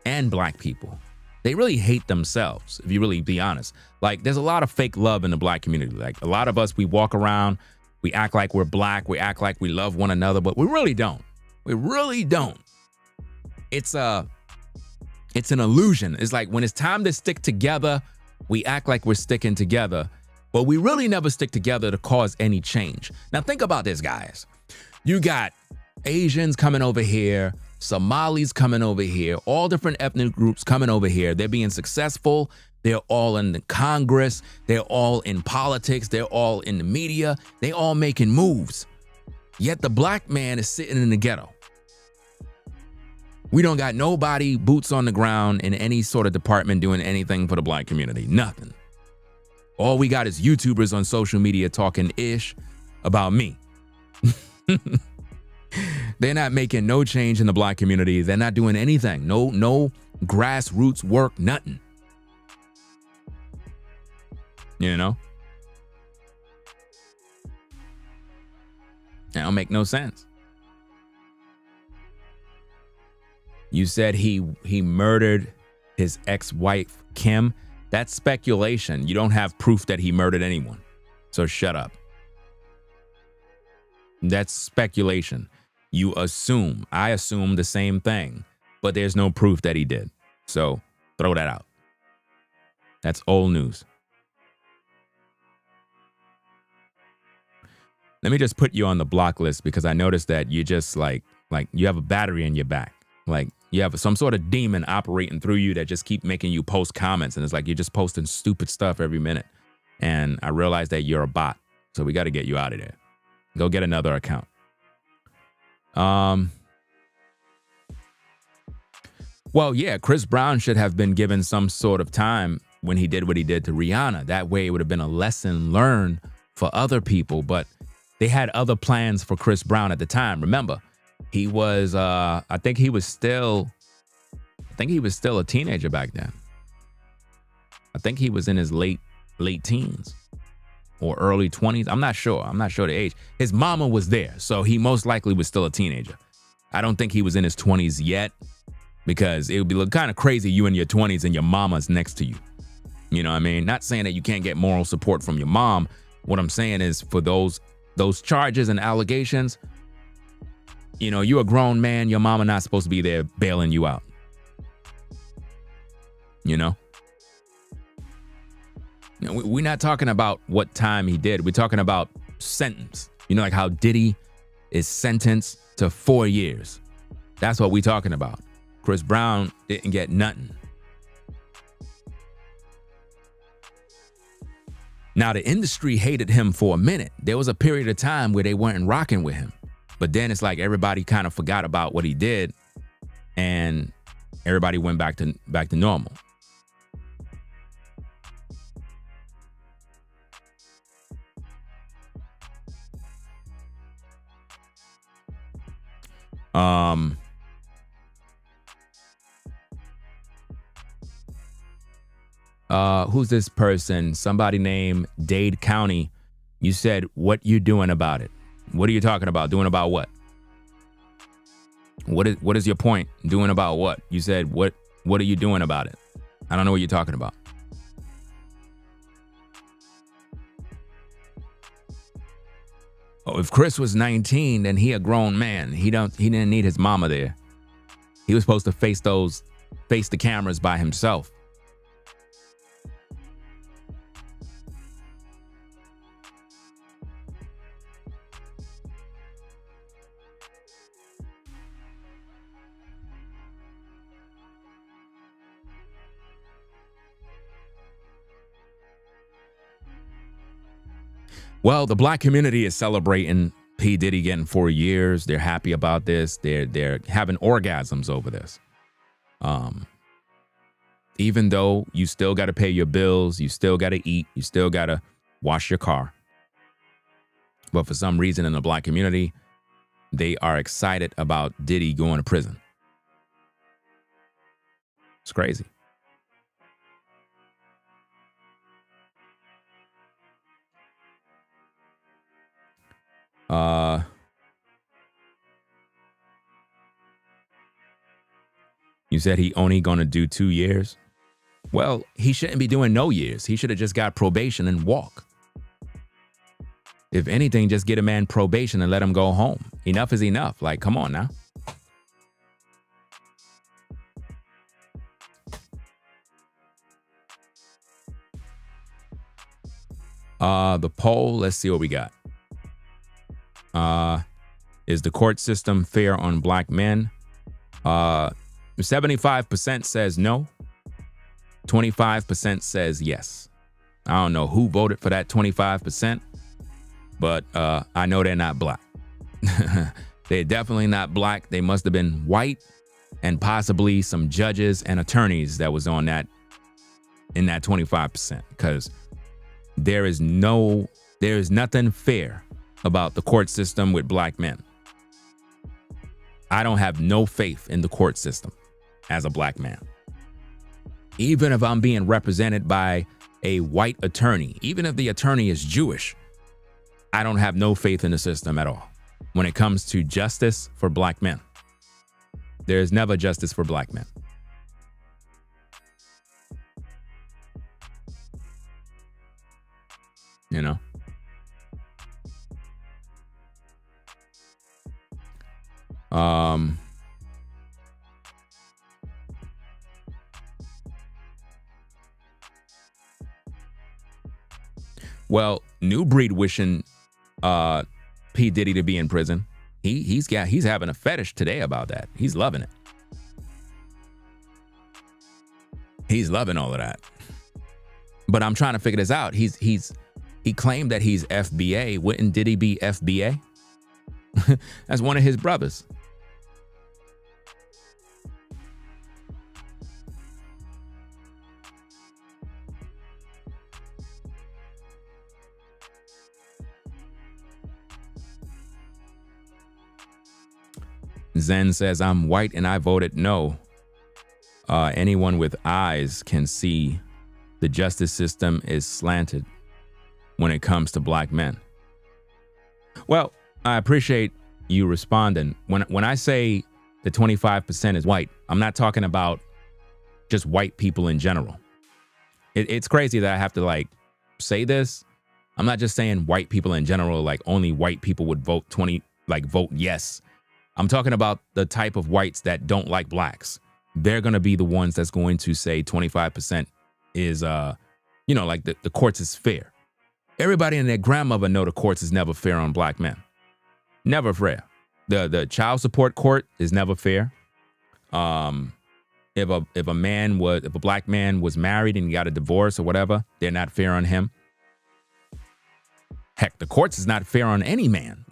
and black people. They really hate themselves, if you really be honest. Like, there's a lot of fake love in the black community. Like, a lot of us, we walk around, we act like we're black, we act like we love one another, but we really don't. We really don't. It's an illusion. It's like when it's time to stick together, we act like we're sticking together, but we really never stick together to cause any change. Now think about this, guys. You got Asians coming over here, Somalis coming over here, all different ethnic groups coming over here. They're being successful. They're all in the Congress. They're all in politics. They're all in the media. They all making moves. Yet the black man is sitting in the ghetto. We don't got nobody boots on the ground in any sort of department doing anything for the black community. Nothing. All we got is YouTubers on social media talking ish about me. They're not making no change in the black community. They're not doing anything. No grassroots work, nothing. You know? That don't make no sense. You said he murdered his ex-wife, Kim. That's speculation. You don't have proof that he murdered anyone. So shut up. That's speculation. You assume. I assume the same thing, but there's no proof that he did. So throw that out. That's old news. Let me just put you on the block list because I noticed that you just like you have a battery in your back. Like you have some sort of demon operating through you that just keep making you post comments. And it's like you're just posting stupid stuff every minute. And I realized that you're a bot. So we got to get you out of there. Go get another account. Well, yeah, Chris Brown should have been given some sort of time when he did what he did to Rihanna. That way it would have been a lesson learned for other people. But they had other plans for Chris Brown at the time. Remember, he was, I think he was still a teenager back then. I think he was in his late teens or early 20s. I'm not sure the age. His mama was there, so he most likely was still a teenager. I don't think he was in his 20s yet because it would be kind of crazy you in your 20s and your mama's next to you. You know what I mean? Not saying that you can't get moral support from your mom. What I'm saying is for those charges and allegations, you know, you're a grown man. Your mama not supposed to be there bailing you out. You know? We're not talking about what time he did. We're talking about sentence. You know, like how Diddy is sentenced to 4 years. That's what we're talking about. Chris Brown didn't get nothing. Now, the industry hated him for a minute. There was a period of time where they weren't rocking with him. But then it's like everybody kind of forgot about what he did and everybody went back to normal. Who's this person? Somebody named Dade County. You said, what you doing about it? What are you talking about? Doing about what? What is your point? Doing about what? You said, what are you doing about it? I don't know what you're talking about. Oh, if Chris was 19, then he a grown man. He didn't need his mama there. He was supposed to face the cameras by himself. Well, the black community is celebrating P. Diddy getting 4 years. They're happy about this. They're having orgasms over this. Even though you still got to pay your bills, you still got to eat, you still got to wash your car. But for some reason in the black community, they are excited about Diddy going to prison. It's crazy. You said he only gonna do 2 years? Well, he shouldn't be doing no years. He should have just got probation and walk. If anything, just get a man probation and let him go home. Enough is enough. Like, come on now. The poll, let's see what we got. Is the court system fair on black men? 75% says no. 25% says yes. I don't know who voted for that 25%, but I know they're not black. They're definitely not black. They must have been white, and possibly some judges and attorneys that was on that in that 25%, because there is nothing fair about the court system with black men. I don't have no faith in the court system as a black man. Even if I'm being represented by a white attorney, even if the attorney is Jewish, I don't have no faith in the system at all when it comes to justice for black men. There is never justice for black men. You know? Well, New Breed wishing P. Diddy to be in prison. He's having a fetish today about that. He's loving it. He's loving all of that. But I'm trying to figure this out. He claimed that he's FBA. Wouldn't Diddy be FBA? That's one of his brothers. Zen says, I'm white and I voted no. Anyone with eyes can see the justice system is slanted when it comes to black men. Well, I appreciate you responding. When I say the 25% is white, I'm not talking about just white people in general. It's crazy that I have to say this. I'm not just saying white people in general, like only white people would vote vote yes. I'm talking about the type of whites that don't like blacks. They're going to be the ones that's going to say 25% is, the courts is fair. Everybody and their grandmother know the courts is never fair on black men. Never fair. The child support court is never fair. If a black man was married and he got a divorce or whatever, they're not fair on him. Heck, the courts is not fair on any man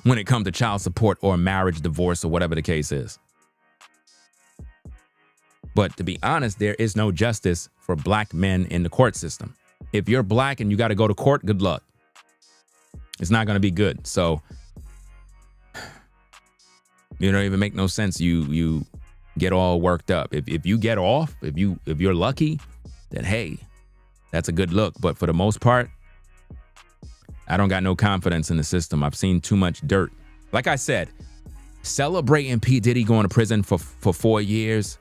when it comes to child support or marriage, divorce, or whatever the case is. But to be honest, there is no justice for black men in the court system. If you're black and you got to go to court, good luck. It's not going to be good. So you don't even make no sense. You get all worked up. If you get off, if you're lucky, then hey, that's a good look. But for the most part, I don't got no confidence in the system. I've seen too much dirt. Like I said, celebrating P. Diddy going to prison for 4 years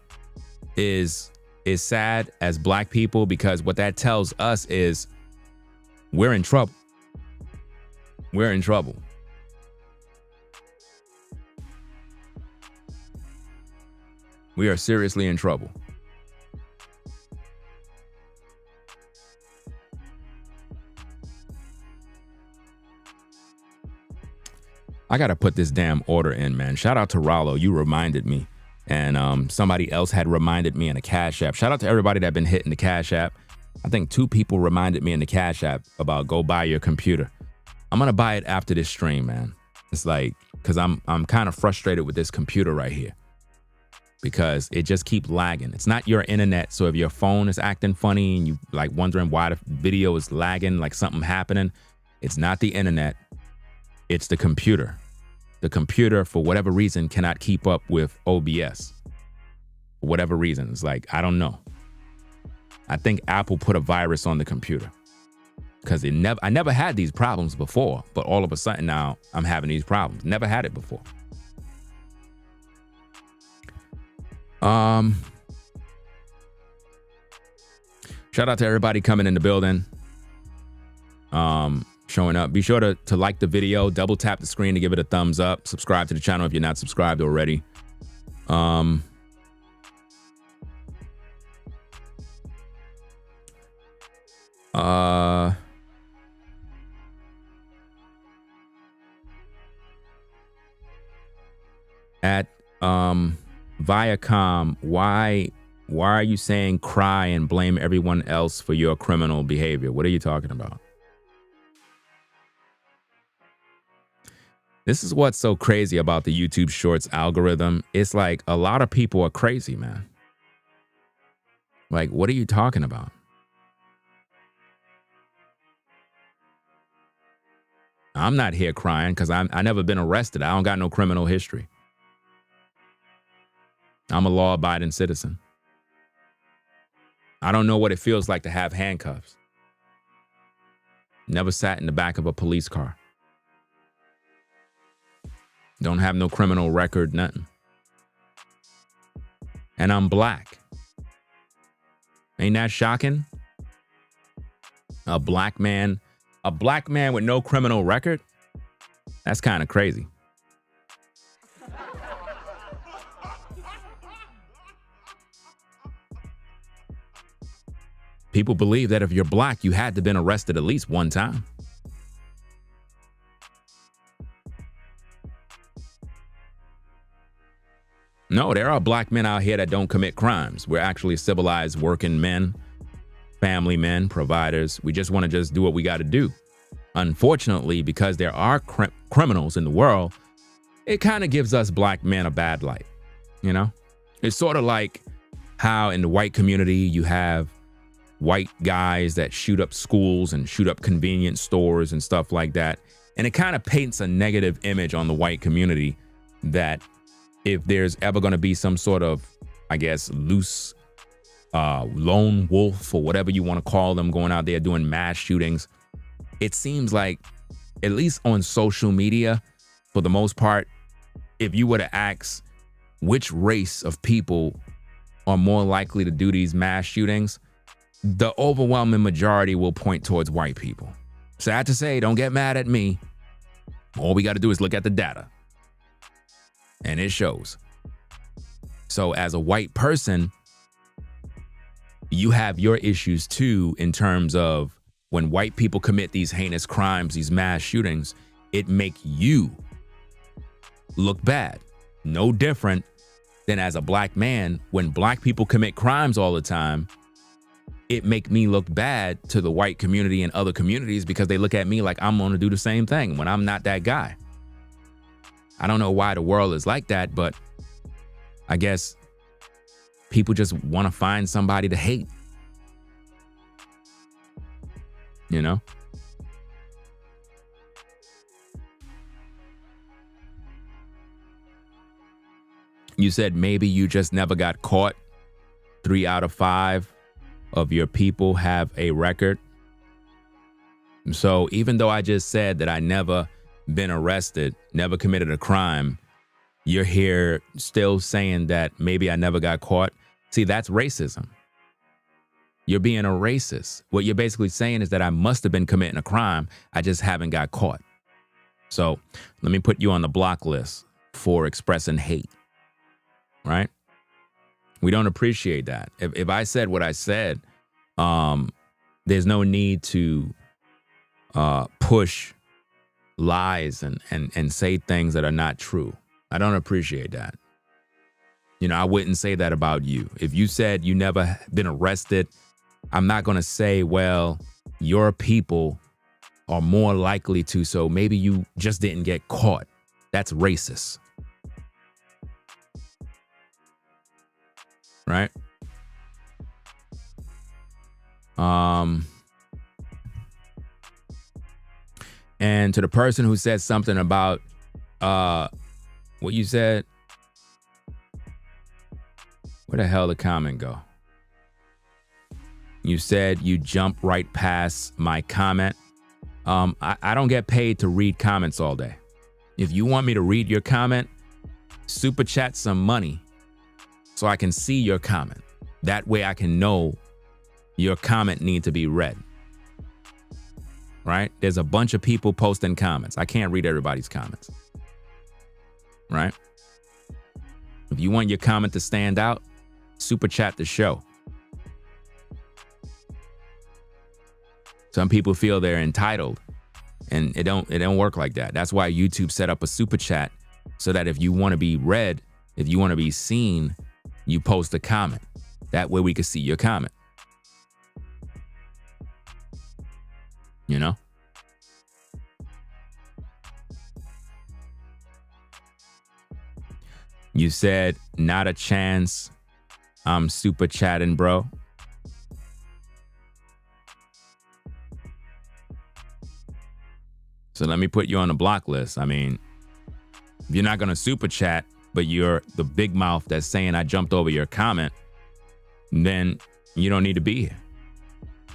is sad as black people, because what that tells us is we're in trouble. We're in trouble. We are seriously in trouble. I got to put this damn order in, man. Shout out to Rollo. You reminded me. And somebody else had reminded me in the Cash App. Shout out to everybody that been hitting the Cash App. I think 2 people reminded me in the Cash App about go buy your computer. I'm going to buy it after this stream, man. It's because I'm kind of frustrated with this computer right here, because it just keeps lagging. It's not your internet. So if your phone is acting funny and you wondering why the video is lagging, like something happening, it's not the internet. It's the computer. The computer, for whatever reason, cannot keep up with OBS. For whatever reason. It's I don't know. I think Apple put a virus on the computer, because I never had these problems before, but all of a sudden now I'm having these problems. Never had it before. Shout out to everybody coming in the building. Showing up. Be sure to like the video, double tap the screen to give it a thumbs up. Subscribe to the channel if you're not subscribed already. At Viacom, why are you saying cry and blame everyone else for your criminal behavior? What are you talking about? This is what's so crazy about the YouTube Shorts algorithm. It's like a lot of people are crazy, man. Like, what are you talking about? I'm not here crying because I never been arrested. I don't got no criminal history. I'm a law-abiding citizen. I don't know what it feels like to have handcuffs. Never sat in the back of a police car. Don't have no criminal record, nothing. And I'm black. Ain't that shocking? A black man with no criminal record? That's kind of crazy. People believe that if you're black, you had to been arrested at least one time. No, there are black men out here that don't commit crimes. We're actually civilized working men, family men, providers. We just want to just do what we got to do. Unfortunately, because there are criminals in the world, it kind of gives us black men a bad light. You know, it's sort of like how in the white community you have white guys that shoot up schools and shoot up convenience stores and stuff like that. And it kind of paints a negative image on the white community that if there's ever going to be some sort of, I guess, loose lone wolf or whatever you want to call them going out there doing mass shootings, it seems like, at least on social media, for the most part, if you were to ask which race of people are more likely to do these mass shootings, the overwhelming majority will point towards white people. Sad to say, don't get mad at me. All we got to do is look at the data. And it shows. So as a white person, you have your issues too in terms of when white people commit these heinous crimes, these mass shootings, it make you look bad. No different than as a black man, when black people commit crimes all the time, it make me look bad to the white community and other communities because they look at me like I'm going to do the same thing when I'm not that guy. I don't know why the world is like that, but I guess people just want to find somebody to hate. You know? You said maybe you just never got caught. 3 out of 5 of your people have a record. So even though I just said that I never been arrested, never committed a crime, you're here still saying that maybe I never got caught. See, that's racism. You're being a racist. What you're basically saying is that I must have been committing a crime. I just haven't got caught. So let me put you on the block list for expressing hate, right? We don't appreciate that. If I said what I said, there's no need to push lies and say things that are not true. I don't appreciate that. You know, I wouldn't say that about you. If you said you never been arrested, I'm not going to say, well, your people are more likely to, so maybe you just didn't get caught. That's racist. Right? And to the person who said something about what you said, where the hell did the comment go? You said you jump right past my comment. I don't get paid to read comments all day. If you want me to read your comment, super chat some money so I can see your comment. That way I can know your comment needs to be read. Right? There's a bunch of people posting comments. I can't read everybody's comments. Right? If you want your comment to stand out, super chat the show. Some people feel they're entitled, and it don't work like that. That's why YouTube set up a super chat so that if you want to be read, If you want to be seen, you post a comment. That way we can see your comment. You know? You said, not a chance. I'm super chatting, bro. So let me put you on the block list. I mean, if you're not going to super chat, but you're the big mouth that's saying I jumped over your comment, then you don't need to be here.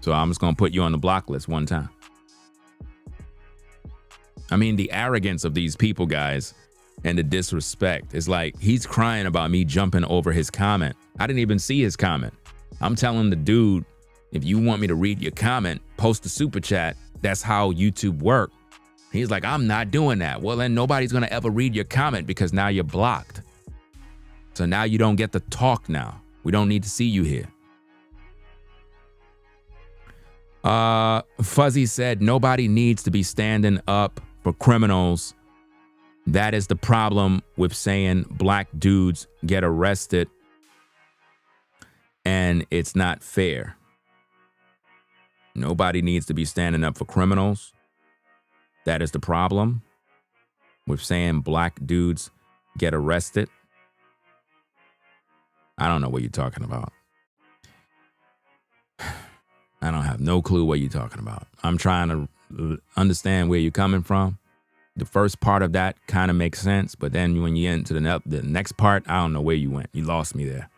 So I'm just going to put you on the block list one time. I mean, the arrogance of these people, guys, and the disrespect is like, he's crying about me jumping over his comment. I didn't even see his comment. I'm telling the dude, if you want me to read your comment, post a super chat. That's how YouTube works. He's like, I'm not doing that. Well, then nobody's going to ever read your comment because now you're blocked. So now you don't get to talk now. We don't need to see you here. Fuzzy said, nobody needs to be standing up for criminals. That is the problem with saying black dudes get arrested and it's not fair. Nobody needs to be standing up for criminals. That is the problem with saying black dudes get arrested. I don't know what you're talking about. I don't have no clue what you're talking about. I'm trying to understand where you're coming from. The first part of that kind of makes sense, but then when you get into the next part, I don't know where you went. You lost me there.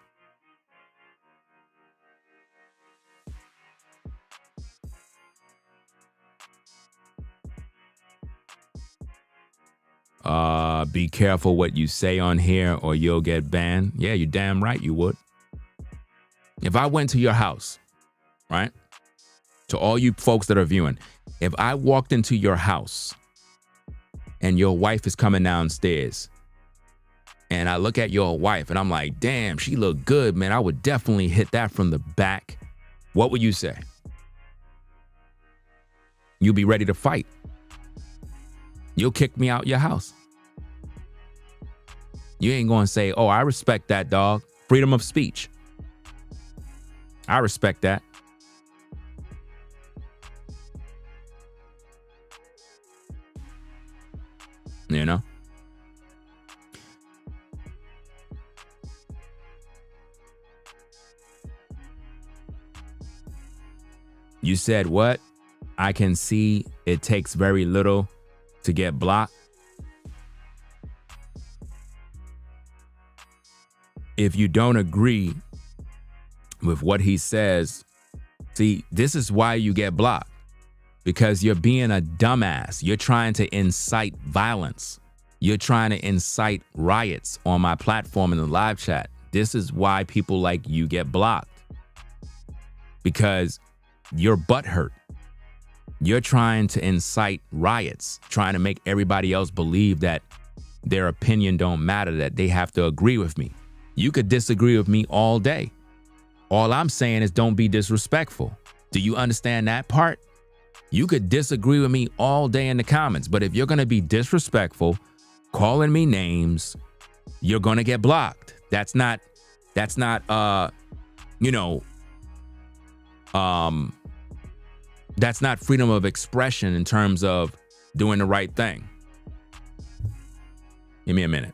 Be careful what you say on here or you'll get banned. Yeah, you're damn right you would. If I went to your house, right? To all you folks that are viewing, if I walked into your house and your wife is coming downstairs and I look at your wife and I'm like, damn, she look good, man. I would definitely hit that from the back. What would you say? You'll be ready to fight. You'll kick me out your house. You ain't going to say, oh, I respect that, dog. Freedom of speech. I respect that. You know? You said what? I can see it takes very little to get blocked. If you don't agree with what he says, see, this is why you get blocked. Because you're being a dumbass. You're trying to incite violence. You're trying to incite riots on my platform in the live chat. This is why people like you get blocked. Because you're butthurt. You're trying to incite riots, trying to make everybody else believe that their opinion don't matter, that they have to agree with me. You could disagree with me all day. All I'm saying is don't be disrespectful. Do you understand that part? You could disagree with me all day in the comments, but if you're going to be disrespectful, calling me names, you're going to get blocked. That's not freedom of expression in terms of doing the right thing. Give me a minute.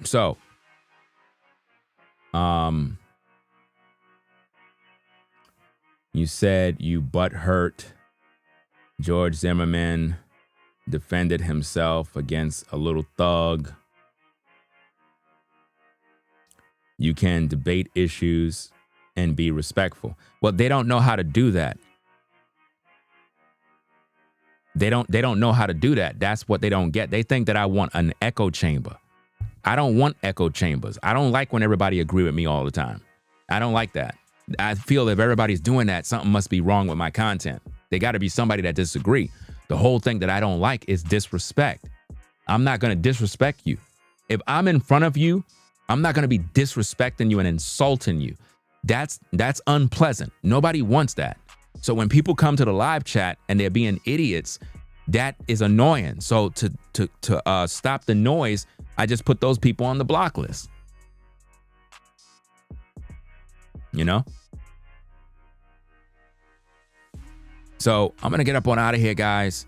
So, you said you butthurt. George Zimmerman defended himself against a little thug. You can debate issues and be respectful. Well, they don't know how to do that. They don't know how to do that. That's what they don't get. They think that I want an echo chamber. I don't want echo chambers. I don't like when everybody agree with me all the time. I don't like that. I feel if everybody's doing that, something must be wrong with my content. They got to be somebody that disagree. The whole thing that I don't like is disrespect. I'm not going to disrespect you. If I'm in front of you, I'm not going to be disrespecting you and insulting you. That's unpleasant. Nobody wants that. So when people come to the live chat and they're being idiots, that is annoying. So to stop the noise, I just put those people on the block list. You know? So I'm going to get up on out of here, guys.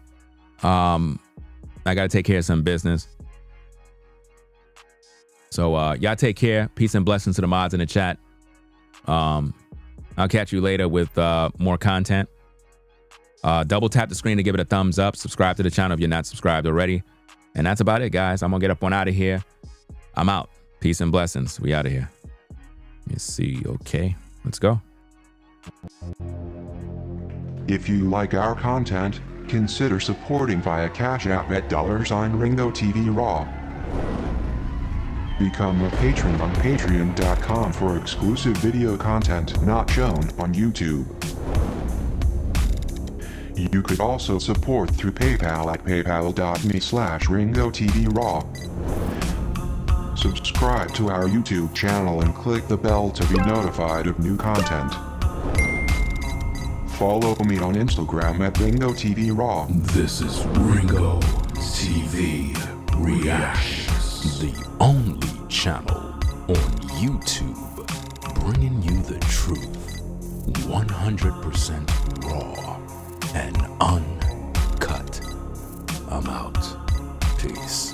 I got to take care of some business. So y'all take care. Peace and blessings to the mods in the chat. I'll catch you later with more content. Double tap the screen to give it a thumbs up. Subscribe to the channel if you're not subscribed already. And that's about it, guys. I'm going to get up on out of here. I'm out. Peace and blessings. We out of here. Let me see. Okay, let's go. If you like our content, consider supporting via Cash App at $Ringo TV Raw. Become a patron on patreon.com for exclusive video content not shown on YouTube. You could also support through PayPal at paypal.me/Ringo TV Raw. Subscribe to our YouTube channel and click the bell to be notified of new content. Follow me on Instagram at Ringo TV Raw. This is Ringo TV Reactions, the only channel on YouTube bringing you the truth 100% raw and uncut. I'm out. Peace.